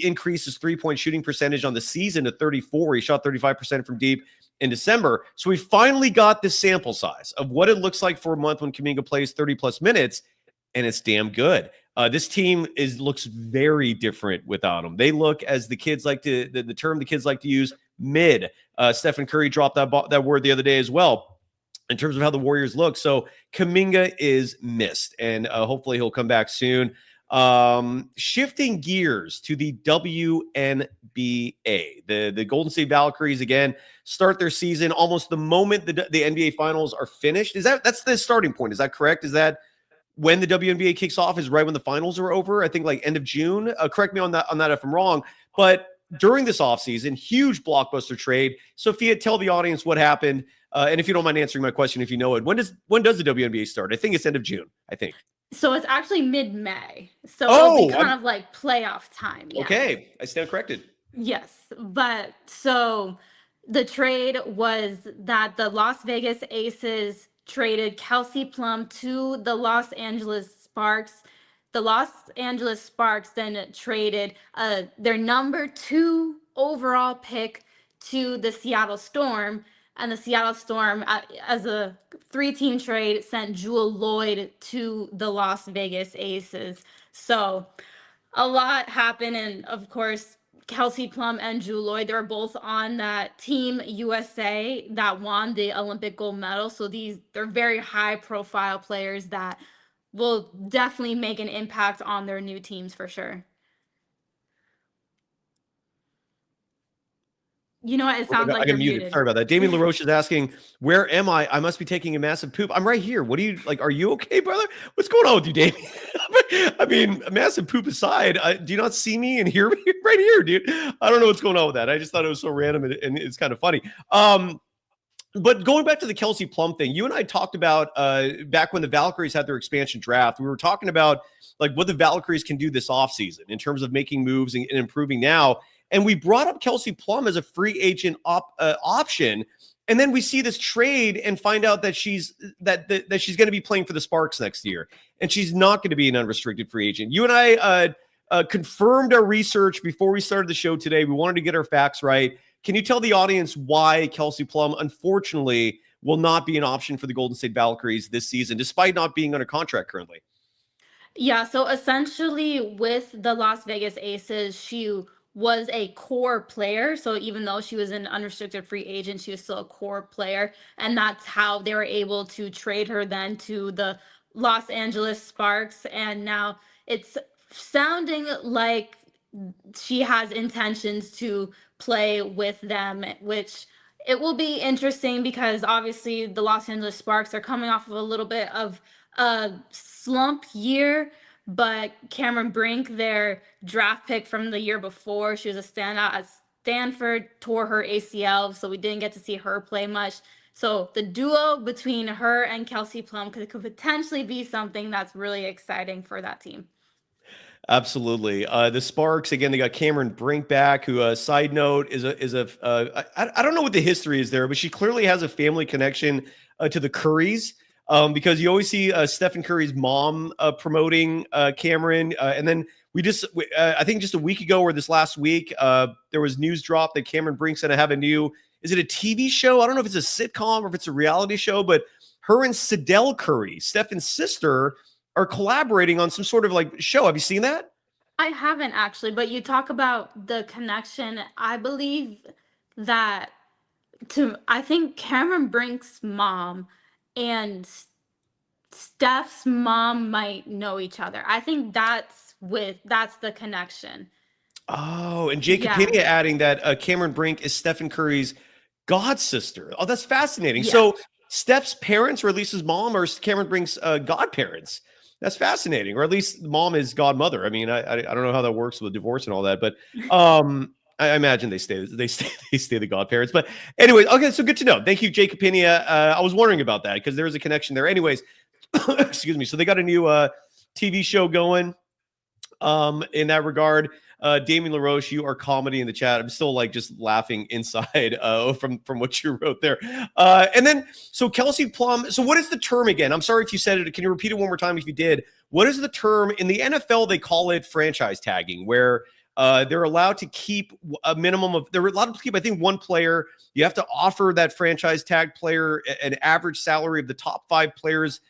S1: increased his 3-point shooting percentage on the season to 34. He shot 35% from deep in December. So we finally got this sample size of what it looks like for a month when Kuminga plays 30-plus minutes, and it's damn good. This team looks very different without him. They look, as the kids like to, the term the kids like to use, mid. Stephen Curry dropped that word the other day as well, in terms of how the Warriors look. So Kuminga is missed, and hopefully he'll come back soon. Shifting gears to the WNBA, the Golden State Valkyries again start their season almost the moment the NBA finals are finished. That's the starting point? Is that correct? Is that when the WNBA kicks off, is right when the finals are over? I think like end of June. Correct me on that if I'm wrong. But during this offseason, huge blockbuster trade. Sophia, tell the audience what happened. And if you don't mind answering my question, if you know it, when does the WNBA start? I think it's end of June, I think.
S5: So it's actually mid-May. So it'll be kind of like playoff time. Yes.
S1: Okay, I stand corrected.
S5: Yes. But so the trade was that the Las Vegas Aces traded Kelsey Plum to the Los Angeles Sparks. The Los Angeles Sparks then traded their number 2 overall pick to the Seattle Storm. And the Seattle Storm, as a 3-team trade, sent Jewel Lloyd to the Las Vegas Aces. So a lot happened. And of course, Kelsey Plum and Jewel Lloyd, they were both on that Team USA that won the Olympic gold medal. So they're very high profile players that will definitely make an impact on their new teams for sure. You know what? It
S1: Oh my
S5: sounds
S1: God, I
S5: like
S1: got
S5: you're
S1: muted.
S5: muted.
S1: Sorry about that. Damien LaRoche is asking, where am I? I must be taking a massive poop. I'm right here. What are you like? Are you okay, brother? What's going on with you, Damien? I mean, a massive poop aside, do you not see me and hear me right here, dude? I don't know what's going on with that. I just thought it was so random and it's kind of funny. But going back to the Kelsey Plum thing, you and I talked about back when the Valkyries had their expansion draft. We were talking about like what the Valkyries can do this offseason in terms of making moves and improving now. And we brought up Kelsey Plum as a free agent option. And then we see this trade and find out that she's that she's going to be playing for the Sparks next year, and she's not going to be an unrestricted free agent. You and I confirmed our research before we started the show today. We wanted to get our facts right. Can you tell the audience why Kelsey Plum, unfortunately, will not be an option for the Golden State Valkyries this season, despite not being under contract currently?
S5: Yeah, so essentially with the Las Vegas Aces, she was a core player. So even though she was an unrestricted free agent, she was still a core player. And that's how they were able to trade her then to the Los Angeles Sparks. And now it's sounding like she has intentions to play with them, which it will be interesting because obviously the Los Angeles Sparks are coming off of a little bit of a slump year, but Cameron Brink, their draft pick from the year before, she was a standout at Stanford, tore her ACL, so we didn't get to see her play much. So the duo between her and Kelsey Plum could potentially be something that's really exciting for that team.
S1: Absolutely. The Sparks, again, they got Cameron Brink back, who, side note, I don't know what the history is there, but she clearly has a family connection to the Currys, because you always see Stephen Curry's mom promoting Cameron. And then I think just a week ago or this last week, there was news drop that Cameron Brink's going to have is it a TV show? I don't know if it's a sitcom or if it's a reality show, but her and Sidel Curry, Stephen's sister, are collaborating on some sort of like show. Have you seen that?
S5: I haven't actually, but you talk about the connection. I believe that I think Cameron Brink's mom and Steph's mom might know each other. I think that's the connection.
S1: Oh, and Jacob Pena adding that Cameron Brink is Stephen Curry's god sister. Oh, that's fascinating.
S5: Yeah.
S1: So Steph's parents, or at least his mom, are Cameron Brink's godparents. That's fascinating, or at least the mom is godmother. I mean, I don't know how that works with a divorce and all that, but I imagine they stay the godparents. But anyways, okay, so good to know. Thank you, Jacob Pena. I was wondering about that because there is a connection there. Anyways, excuse me. So they got a new TV show going in that regard. Damien LaRoche, you are comedy in the chat. I'm still like just laughing inside from what you wrote there. And then, so Kelsey Plum, so what is the term again? I'm sorry if you said it. Can you repeat it one more time if you did? What is the term? In the NFL, they call it franchise tagging, where they're allowed to keep a minimum of, they're allowed to keep, I think, one player. You have to offer that franchise tag player an average salary of the top 5 players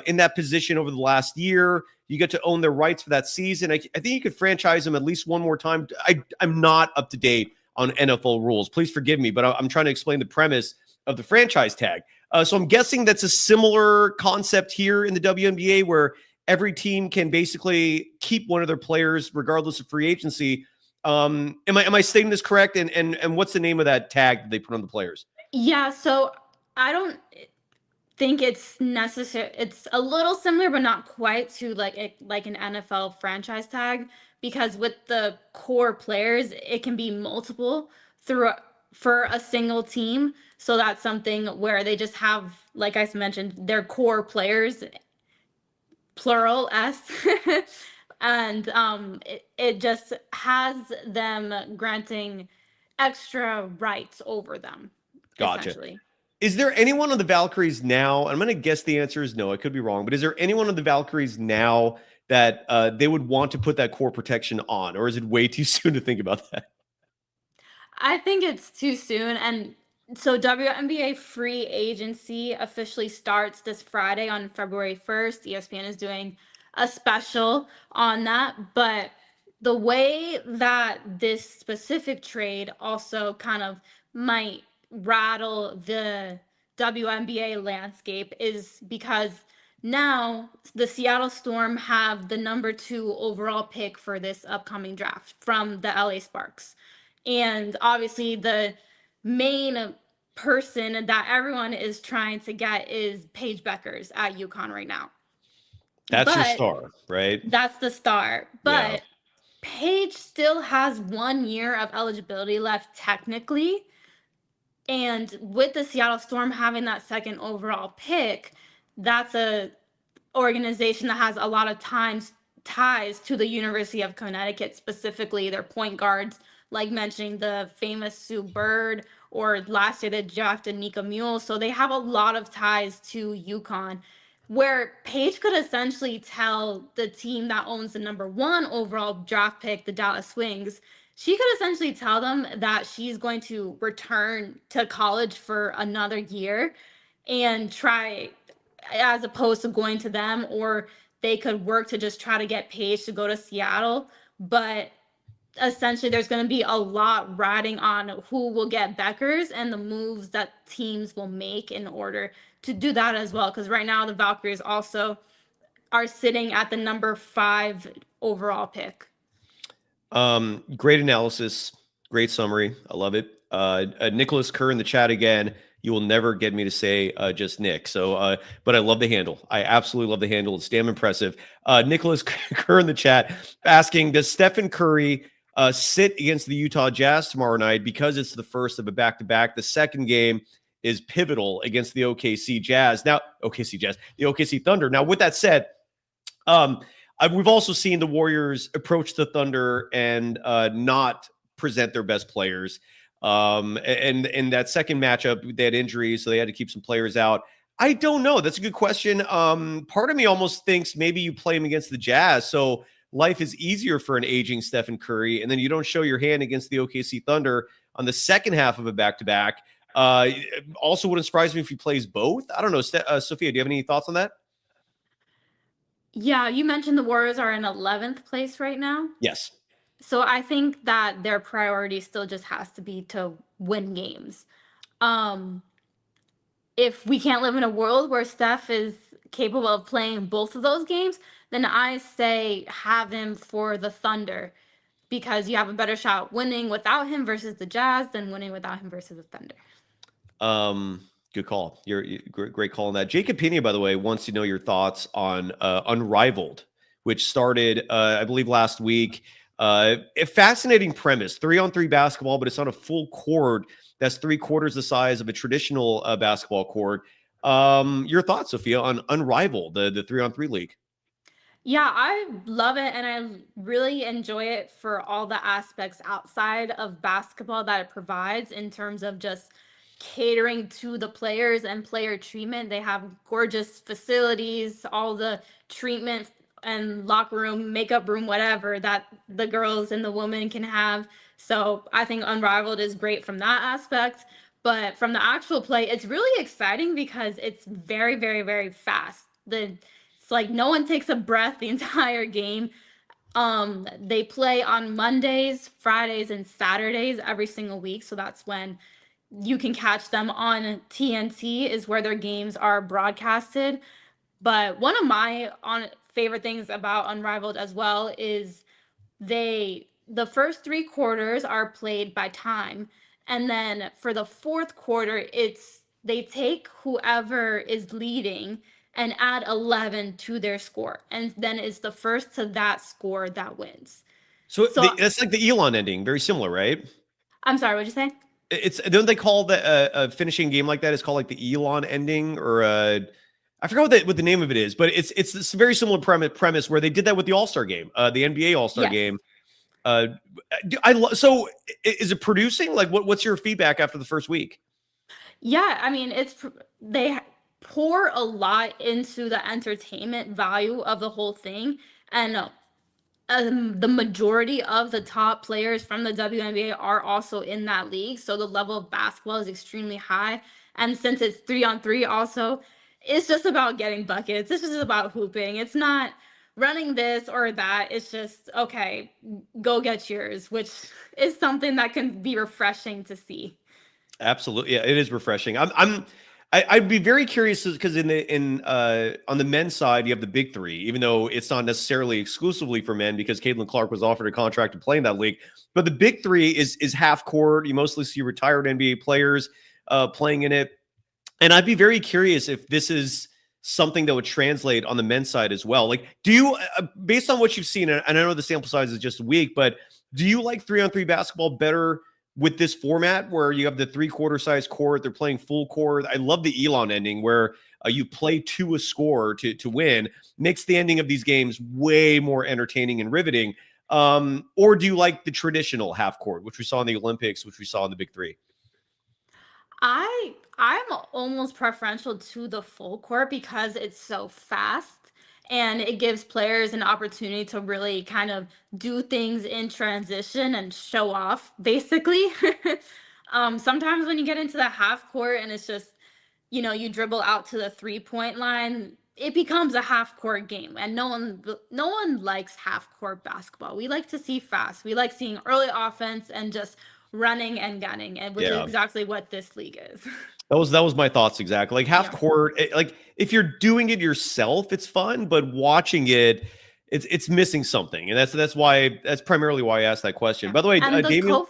S1: in that position over the last year. You get to own their rights for that season. I think you could franchise them at least one more time. I'm not up to date on NFL rules. Please forgive me, but I'm trying to explain the premise of the franchise tag. So I'm guessing that's a similar concept here in the WNBA, where every team can basically keep one of their players regardless of free agency. Am I stating this correct? And what's the name of that tag that they put on the players?
S5: Yeah, so I don't think it's necessary. It's a little similar, but not quite to like an NFL franchise tag, because with the core players, it can be multiple for a single team. So that's something where they just have, like I mentioned, their core players, plural S, and it just has them granting extra rights over them.
S1: Gotcha.
S5: Essentially.
S1: Is there anyone on the Valkyries now? I'm going to guess the answer is no. I could be wrong, but is there anyone on the Valkyries now that they would want to put that core protection on, or is it way too soon to think about that?
S5: I think it's too soon. And so WNBA free agency officially starts this Friday on February 1st. ESPN is doing a special on that. But the way that this specific trade also kind of might rattle the WNBA landscape is because Now, the Seattle Storm have the number 2 overall pick for this upcoming draft from the LA Sparks. And obviously, the main person that everyone is trying to get is Paige Beckers at UConn right now.
S1: That's your
S5: But
S1: star, right?
S5: that's the star.
S1: Yeah.
S5: But Paige still has 1 year of eligibility left technically. And with the Seattle Storm having that second overall pick, that's a organization that has a lot of ties to the University of Connecticut, specifically their point guards, like mentioning the famous Sue Bird, or last year they drafted Nika Mule. So they have a lot of ties to UConn, where Paige could essentially tell the team that owns the number 1 overall draft pick, the Dallas Wings, she could essentially tell them that she's going to return to college for another year and try, as opposed to going to them, or they could work to just try to get Paige to go to Seattle. But essentially there's going to be a lot riding on who will get Beckers and the moves that teams will make in order to do that as well. Because right now the Valkyries also are sitting at the number 5 overall pick.
S1: Great analysis, great summary. I love it. Nicholas Kerr in the chat again. You will never get me to say just Nick. So, but I love the handle. I absolutely love the handle. It's damn impressive. Nicholas Kerr in the chat asking, does Stephen Curry sit against the Utah Jazz tomorrow night because it's the first of a back-to-back? The second game is pivotal against the OKC Jazz. Now, the OKC Thunder. Now, with that said, we've also seen the Warriors approach the Thunder and not present their best players. And in that second matchup, they had injuries, so they had to keep some players out. I don't know. That's a good question. Part of me almost thinks maybe you play him against the Jazz, so life is easier for an aging Stephen Curry, and then you don't show your hand against the OKC Thunder on the second half of a back-to-back. Also wouldn't surprise me if he plays both. I don't know. Sophia, do you have any thoughts on that?
S5: Yeah, you mentioned the Warriors are in 11th place right now.
S1: Yes.
S5: So I think that their priority still just has to be to win games. If we can't live in a world where Steph is capable of playing both of those games, then I say have him for the Thunder, because you have a better shot winning without him versus the Jazz than winning without him versus the Thunder.
S1: Good call. You're great call on that. Jacob Pena, by the way, wants to know your thoughts on Unrivaled, which started, I believe, last week. A fascinating premise, 3-on-3 basketball, but it's on a full court that's 3/4 the size of a traditional basketball court. Your thoughts, Sophia, on Unrivaled, the 3-on-3 league?
S5: Yeah, I love it, and I really enjoy it for all the aspects outside of basketball that it provides in terms of just catering to the players and player treatment. They have gorgeous facilities, all the treatment and locker room, makeup room, whatever that the girls and the women can have. So I think Unrivaled is great from that aspect. But from the actual play, it's really exciting because it's very, very, very fast. It's like no one takes a breath the entire game. They play on Mondays, Fridays, and Saturdays every single week. So that's when you can catch them on TNT, is where their games are broadcasted. But one of my favorite things about Unrivaled as well is the first 3/4 are played by time, and then for the fourth quarter, they take whoever is leading and add 11 to their score, and then it's the first to that score that wins.
S1: So that's like the Elon ending, very similar, right?
S5: I'm sorry, what'd you say?
S1: Don't they call the finishing game like that? It's called like the Elon ending, or I forgot what the name of it is, but it's this very similar premise where they did that with the All-Star game, the NBA All-Star game. So is it producing? Like, what's your feedback after the first week?
S5: Yeah, I mean, they pour a lot into the entertainment value of the whole thing, and the majority of the top players from the WNBA are also in that league. So the level of basketball is extremely high. And since it's 3-on-3 also, it's just about getting buckets. It's just about hooping. It's not running this or that. It's just, okay, go get yours, which is something that can be refreshing to see.
S1: Absolutely. Yeah, it is refreshing. I'd be very curious because on the men's side, you have the big three, even though it's not necessarily exclusively for men because Caitlin Clark was offered a contract to play in that league. But the big three is half court. You mostly see retired NBA players playing in it. And I'd be very curious if this is something that would translate on the men's side as well. Like, do you, based on what you've seen, and I know the sample size is just a week, but do you like 3-on-3 basketball better with this format where you have the 3/4 size court, they're playing full court? I love the Elon ending where you play to a score to win. Makes the ending of these games way more entertaining and riveting. Or do you like the traditional half court, which we saw in the Olympics, which we saw in the big three?
S5: I'm almost preferential to the full court because it's so fast and it gives players an opportunity to really kind of do things in transition and show off, basically. Sometimes when you get into the half court and it's just, you dribble out to the 3-point line, it becomes a half court game, and no one likes half court basketball. We like to see fast. We like seeing early offense and just running and gunning, and which is exactly what this league is.
S1: That was my thoughts exactly. Like half court, like if you're doing it yourself, it's fun, but watching it, it's missing something, and that's primarily why I asked that question. By the way, Damian.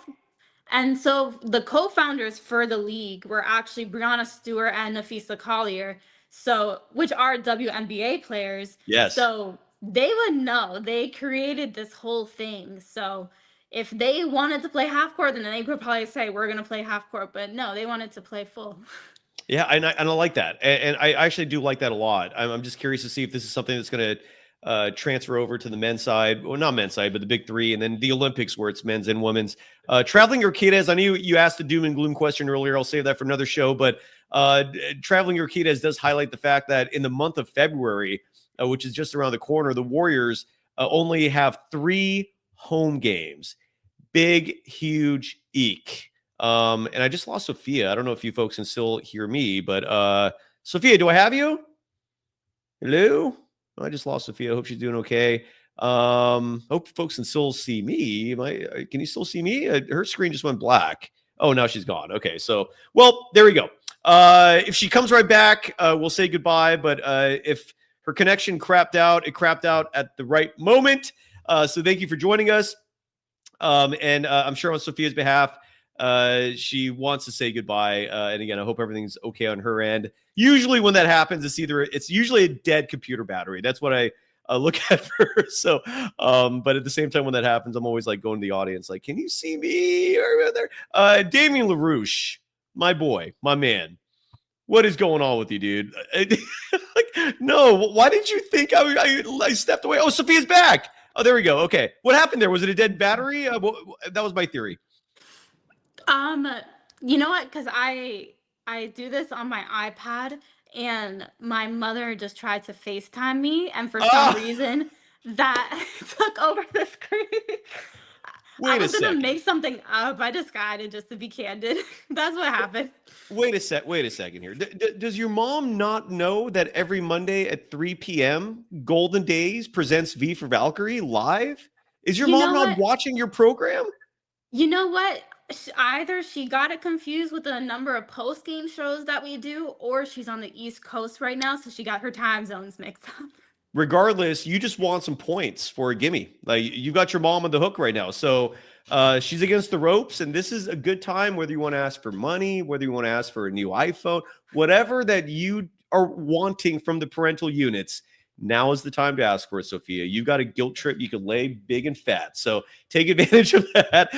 S5: And so the co-founders for the league were actually Brianna Stewart and Nafisa Collier, which are WNBA players.
S1: Yes.
S5: So they would know. They created this whole thing. So if they wanted to play half court, then they could probably say, we're going to play half court. But no, they wanted to play full.
S1: Yeah, and I like that. And I actually do like that a lot. I'm just curious to see if this is something that's going to transfer over to the men's side. Well, not men's side, but the big three. And then the Olympics where it's men's and women's. Traveling Urquidez, I knew you asked the doom and gloom question earlier. I'll save that for another show. But Traveling Urquidez does highlight the fact that in the month of February, which is just around the corner, the Warriors only have 3 home games. Big, huge eek. And I just lost Sophia. I don't know if you folks can still hear me, but Sophia, do I have you? Hello? I just lost Sophia. I hope she's doing okay. Hope folks can still see me. Can you still see me? Her screen just went black. Oh, now she's gone. Okay, so, well, there we go. If she comes right back, we'll say goodbye. But if her connection crapped out, it crapped out at the right moment. So thank you for joining us. And I'm sure on Sophia's behalf, she wants to say goodbye. And again, I hope everything's okay on her end. Usually when that happens, it's usually a dead computer battery. That's what I look at for her. So, but at the same time, when that happens, I'm always like going to the audience, like, can you see me over there? Damien LaRouche, my boy, my man. What is going on with you, dude? Like, no, why did you think I stepped away? Oh, Sophia's back. Oh, there we go. Okay. What happened there? Was it a dead battery? That was my theory.
S5: You know what? Because I do this on my iPad, and my mother just tried to FaceTime me, and for some reason that took over the screen. I was gonna make something up. I just got it, just to be candid. That's what happened.
S1: Wait a second here. Does your mom not know that every Monday at 3 p.m. Golden Days presents V for Valkyrie live? Is your mom not watching your program?
S5: You know what? Either she got it confused with the number of post-game shows that we do, or she's on the East Coast right now, so she got her time zones mixed up.
S1: Regardless, you just want some points for a gimme. Like, you've got your mom on the hook right now. So she's against the ropes, and this is a good time, whether you want to ask for money, whether you want to ask for a new iPhone, whatever that you are wanting from the parental units. Now is the time to ask for it, Sophia. You've got a guilt trip you can lay big and fat. So take advantage of that.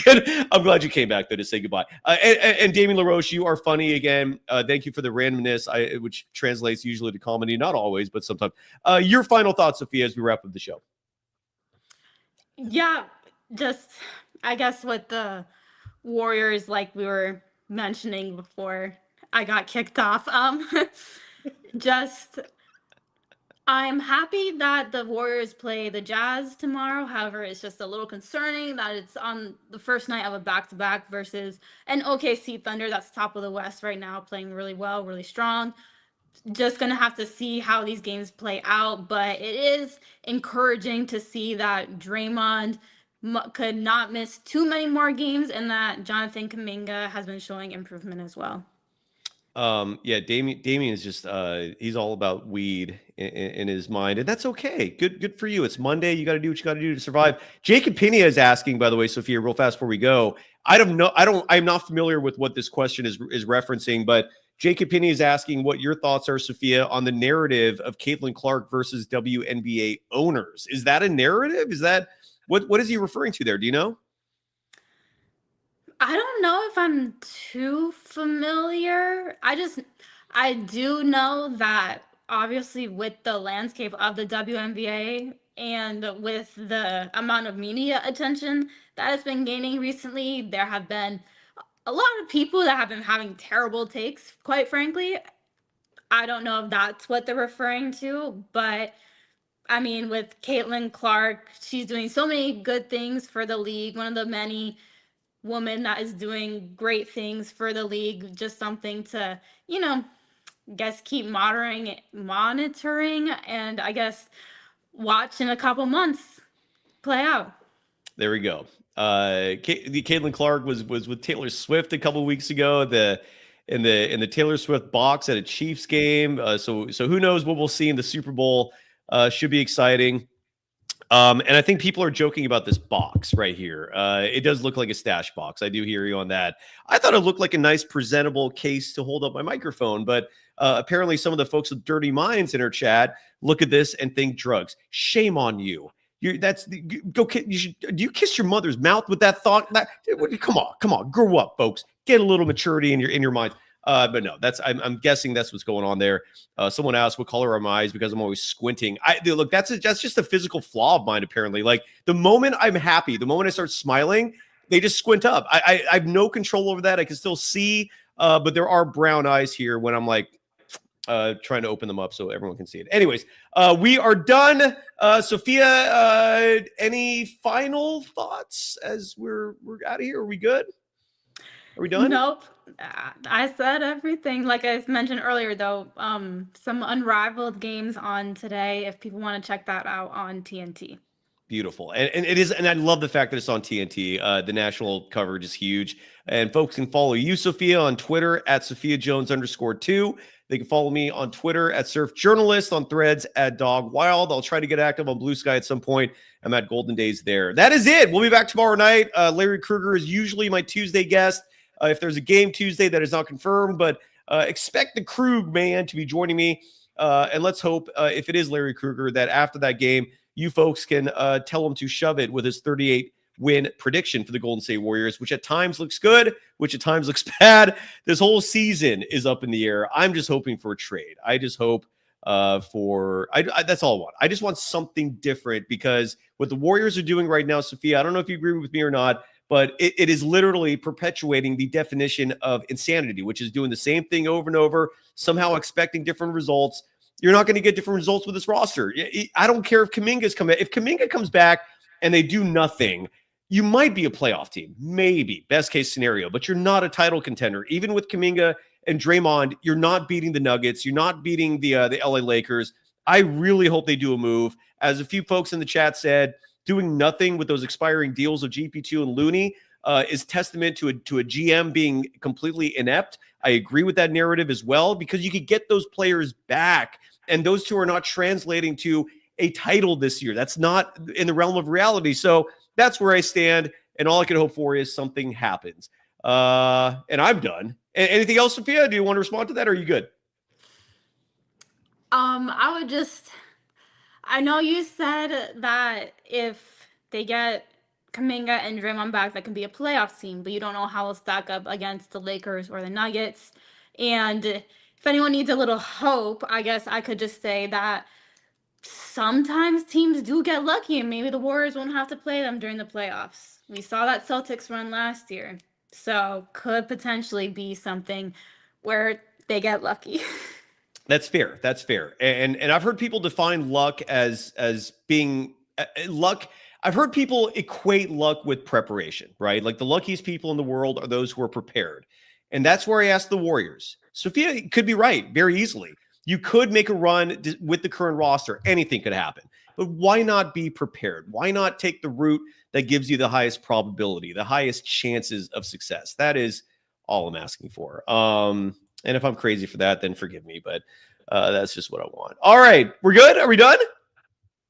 S1: And I'm glad you came back there to say goodbye. And Damien LaRoche, you are funny again. Thank you for the randomness, which translates usually to comedy. Not always, but sometimes. Your final thoughts, Sophia, as we wrap up the show.
S5: Yeah, just, I guess with the Warriors, like we were mentioning before I got kicked off, I'm happy that the Warriors play the Jazz tomorrow. However, it's just a little concerning that it's on the first night of a back-to-back versus an OKC Thunder that's top of the West right now, playing really well, really strong. Just going to have to see how these games play out, but it is encouraging to see that Draymond could not miss too many more games and that Jonathan Kuminga has been showing improvement as well.
S1: Yeah, Damien is just he's all about weed in his mind, and that's okay. Good for you. It's Monday. You got to do what you got to do to survive. Jacob Pena is asking, by the way, Sophia, real fast before we go. I'm not familiar with what this question is referencing, but Jacob Pena is asking what your thoughts are, Sophia, on the narrative of Caitlin Clark versus WNBA owners. Is that a narrative? Is that what is he referring to there? Do you know?
S5: I don't know if I'm too familiar. I do know that obviously with the landscape of the WNBA and with the amount of media attention that has been gaining recently, there have been a lot of people that have been having terrible takes, quite frankly. I don't know if that's what they're referring to, but I mean, with Caitlin Clark, she's doing so many good things for the league. One of the many women that is doing great things for the league. Just something to, guess keep monitoring, and I guess watch in a couple months play out.
S1: There we go. The Caitlin Clark was with Taylor Swift a couple weeks ago. In the Taylor Swift box at a Chiefs game. So who knows what we'll see in the Super Bowl? Should be exciting. And I think people are joking about this box right here. It does look like a stash box. I do hear you on that. I thought it looked like a nice presentable case to hold up my microphone, but apparently some of the folks with dirty minds in our chat look at this and think drugs. Shame on you. Do you kiss your mother's mouth with that thought? Come on, grow up, folks. Get a little maturity in your mind. But no, I'm guessing that's what's going on there. Someone asked what color are my eyes because I'm always squinting. Look, that's just a physical flaw of mine, apparently. Like the moment I'm happy, the moment I start smiling, they just squint up. I have no control over that. I can still see, but there are brown eyes here when I'm like trying to open them up so everyone can see it. Anyways, we are done. Sophia, any final thoughts as we're out of here? Are we good? Are we done?
S5: Nope. I said everything. Like I mentioned earlier, though, some Unrivaled games on today. If people want to check that out on TNT.
S1: Beautiful. And it is, and I love the fact that it's on TNT. The national coverage is huge. And folks can follow you, Sophia, on Twitter at Sophia Jones _2. They can follow me on Twitter at Surf Journalist, on Threads at Dog Wild. I'll try to get active on Blue Sky at some point. I'm at Golden Days there. That is it. We'll be back tomorrow night. Larry Krueger is usually my Tuesday guest. If there's a game Tuesday, that is not confirmed, but expect the Krug man to be joining me. And let's hope, if it is Larry Krueger, that after that game, you folks can tell him to shove it with his 38-win prediction for the Golden State Warriors, which at times looks good, which at times looks bad. This whole season is up in the air. I'm just hoping for a trade. I just hope that's all I want. I just want something different because what the Warriors are doing right now, Sophia, I don't know if you agree with me or not, but it is literally perpetuating the definition of insanity, which is doing the same thing over and over, somehow expecting different results. You're not going to get different results with this roster. I don't care if Kuminga's come back. If Kuminga comes back and they do nothing, you might be a playoff team, maybe, best case scenario, but you're not a title contender. Even with Kuminga and Draymond, you're not beating the Nuggets. You're not beating the LA Lakers. I really hope they do a move. As a few folks in the chat said, doing nothing with those expiring deals of GP2 and Looney is testament to a GM being completely inept. I agree with that narrative as well, because you could get those players back, and those two are not translating to a title this year. That's not in the realm of reality. So that's where I stand, and all I can hope for is something happens. And I'm done. Anything else, Sophia? Do you want to respond to that, or are you good?
S5: I know you said that if they get Kuminga and Draymond back, that can be a playoff team, but you don't know how it'll stack up against the Lakers or the Nuggets. And if anyone needs a little hope, I guess I could just say that sometimes teams do get lucky, and maybe the Warriors won't have to play them during the playoffs. We saw that Celtics run last year, so could potentially be something where they get lucky.
S1: That's fair. That's fair. And I've heard people define luck as being luck. I've heard people equate luck with preparation, right? Like the luckiest people in the world are those who are prepared. And that's where I asked the Warriors. Sophia could be right very easily. You could make a run with the current roster. Anything could happen. But why not be prepared? Why not take the route that gives you the highest probability, the highest chances of success? That is all I'm asking for. And if I'm crazy for that, then forgive me. But that's just what I want. All right. We're good? Are we done?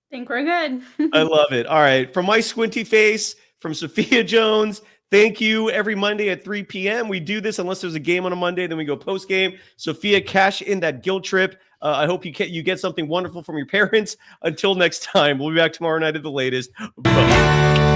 S5: Think we're good.
S1: I love it. All right. From my squinty face, from Sophia Jones, thank you. Every Monday at 3 p.m. We do this unless there's a game on a Monday. Then we go post game. Sophia, cash in that guilt trip. I hope you get something wonderful from your parents. Until next time, we'll be back tomorrow night at the latest. Bye.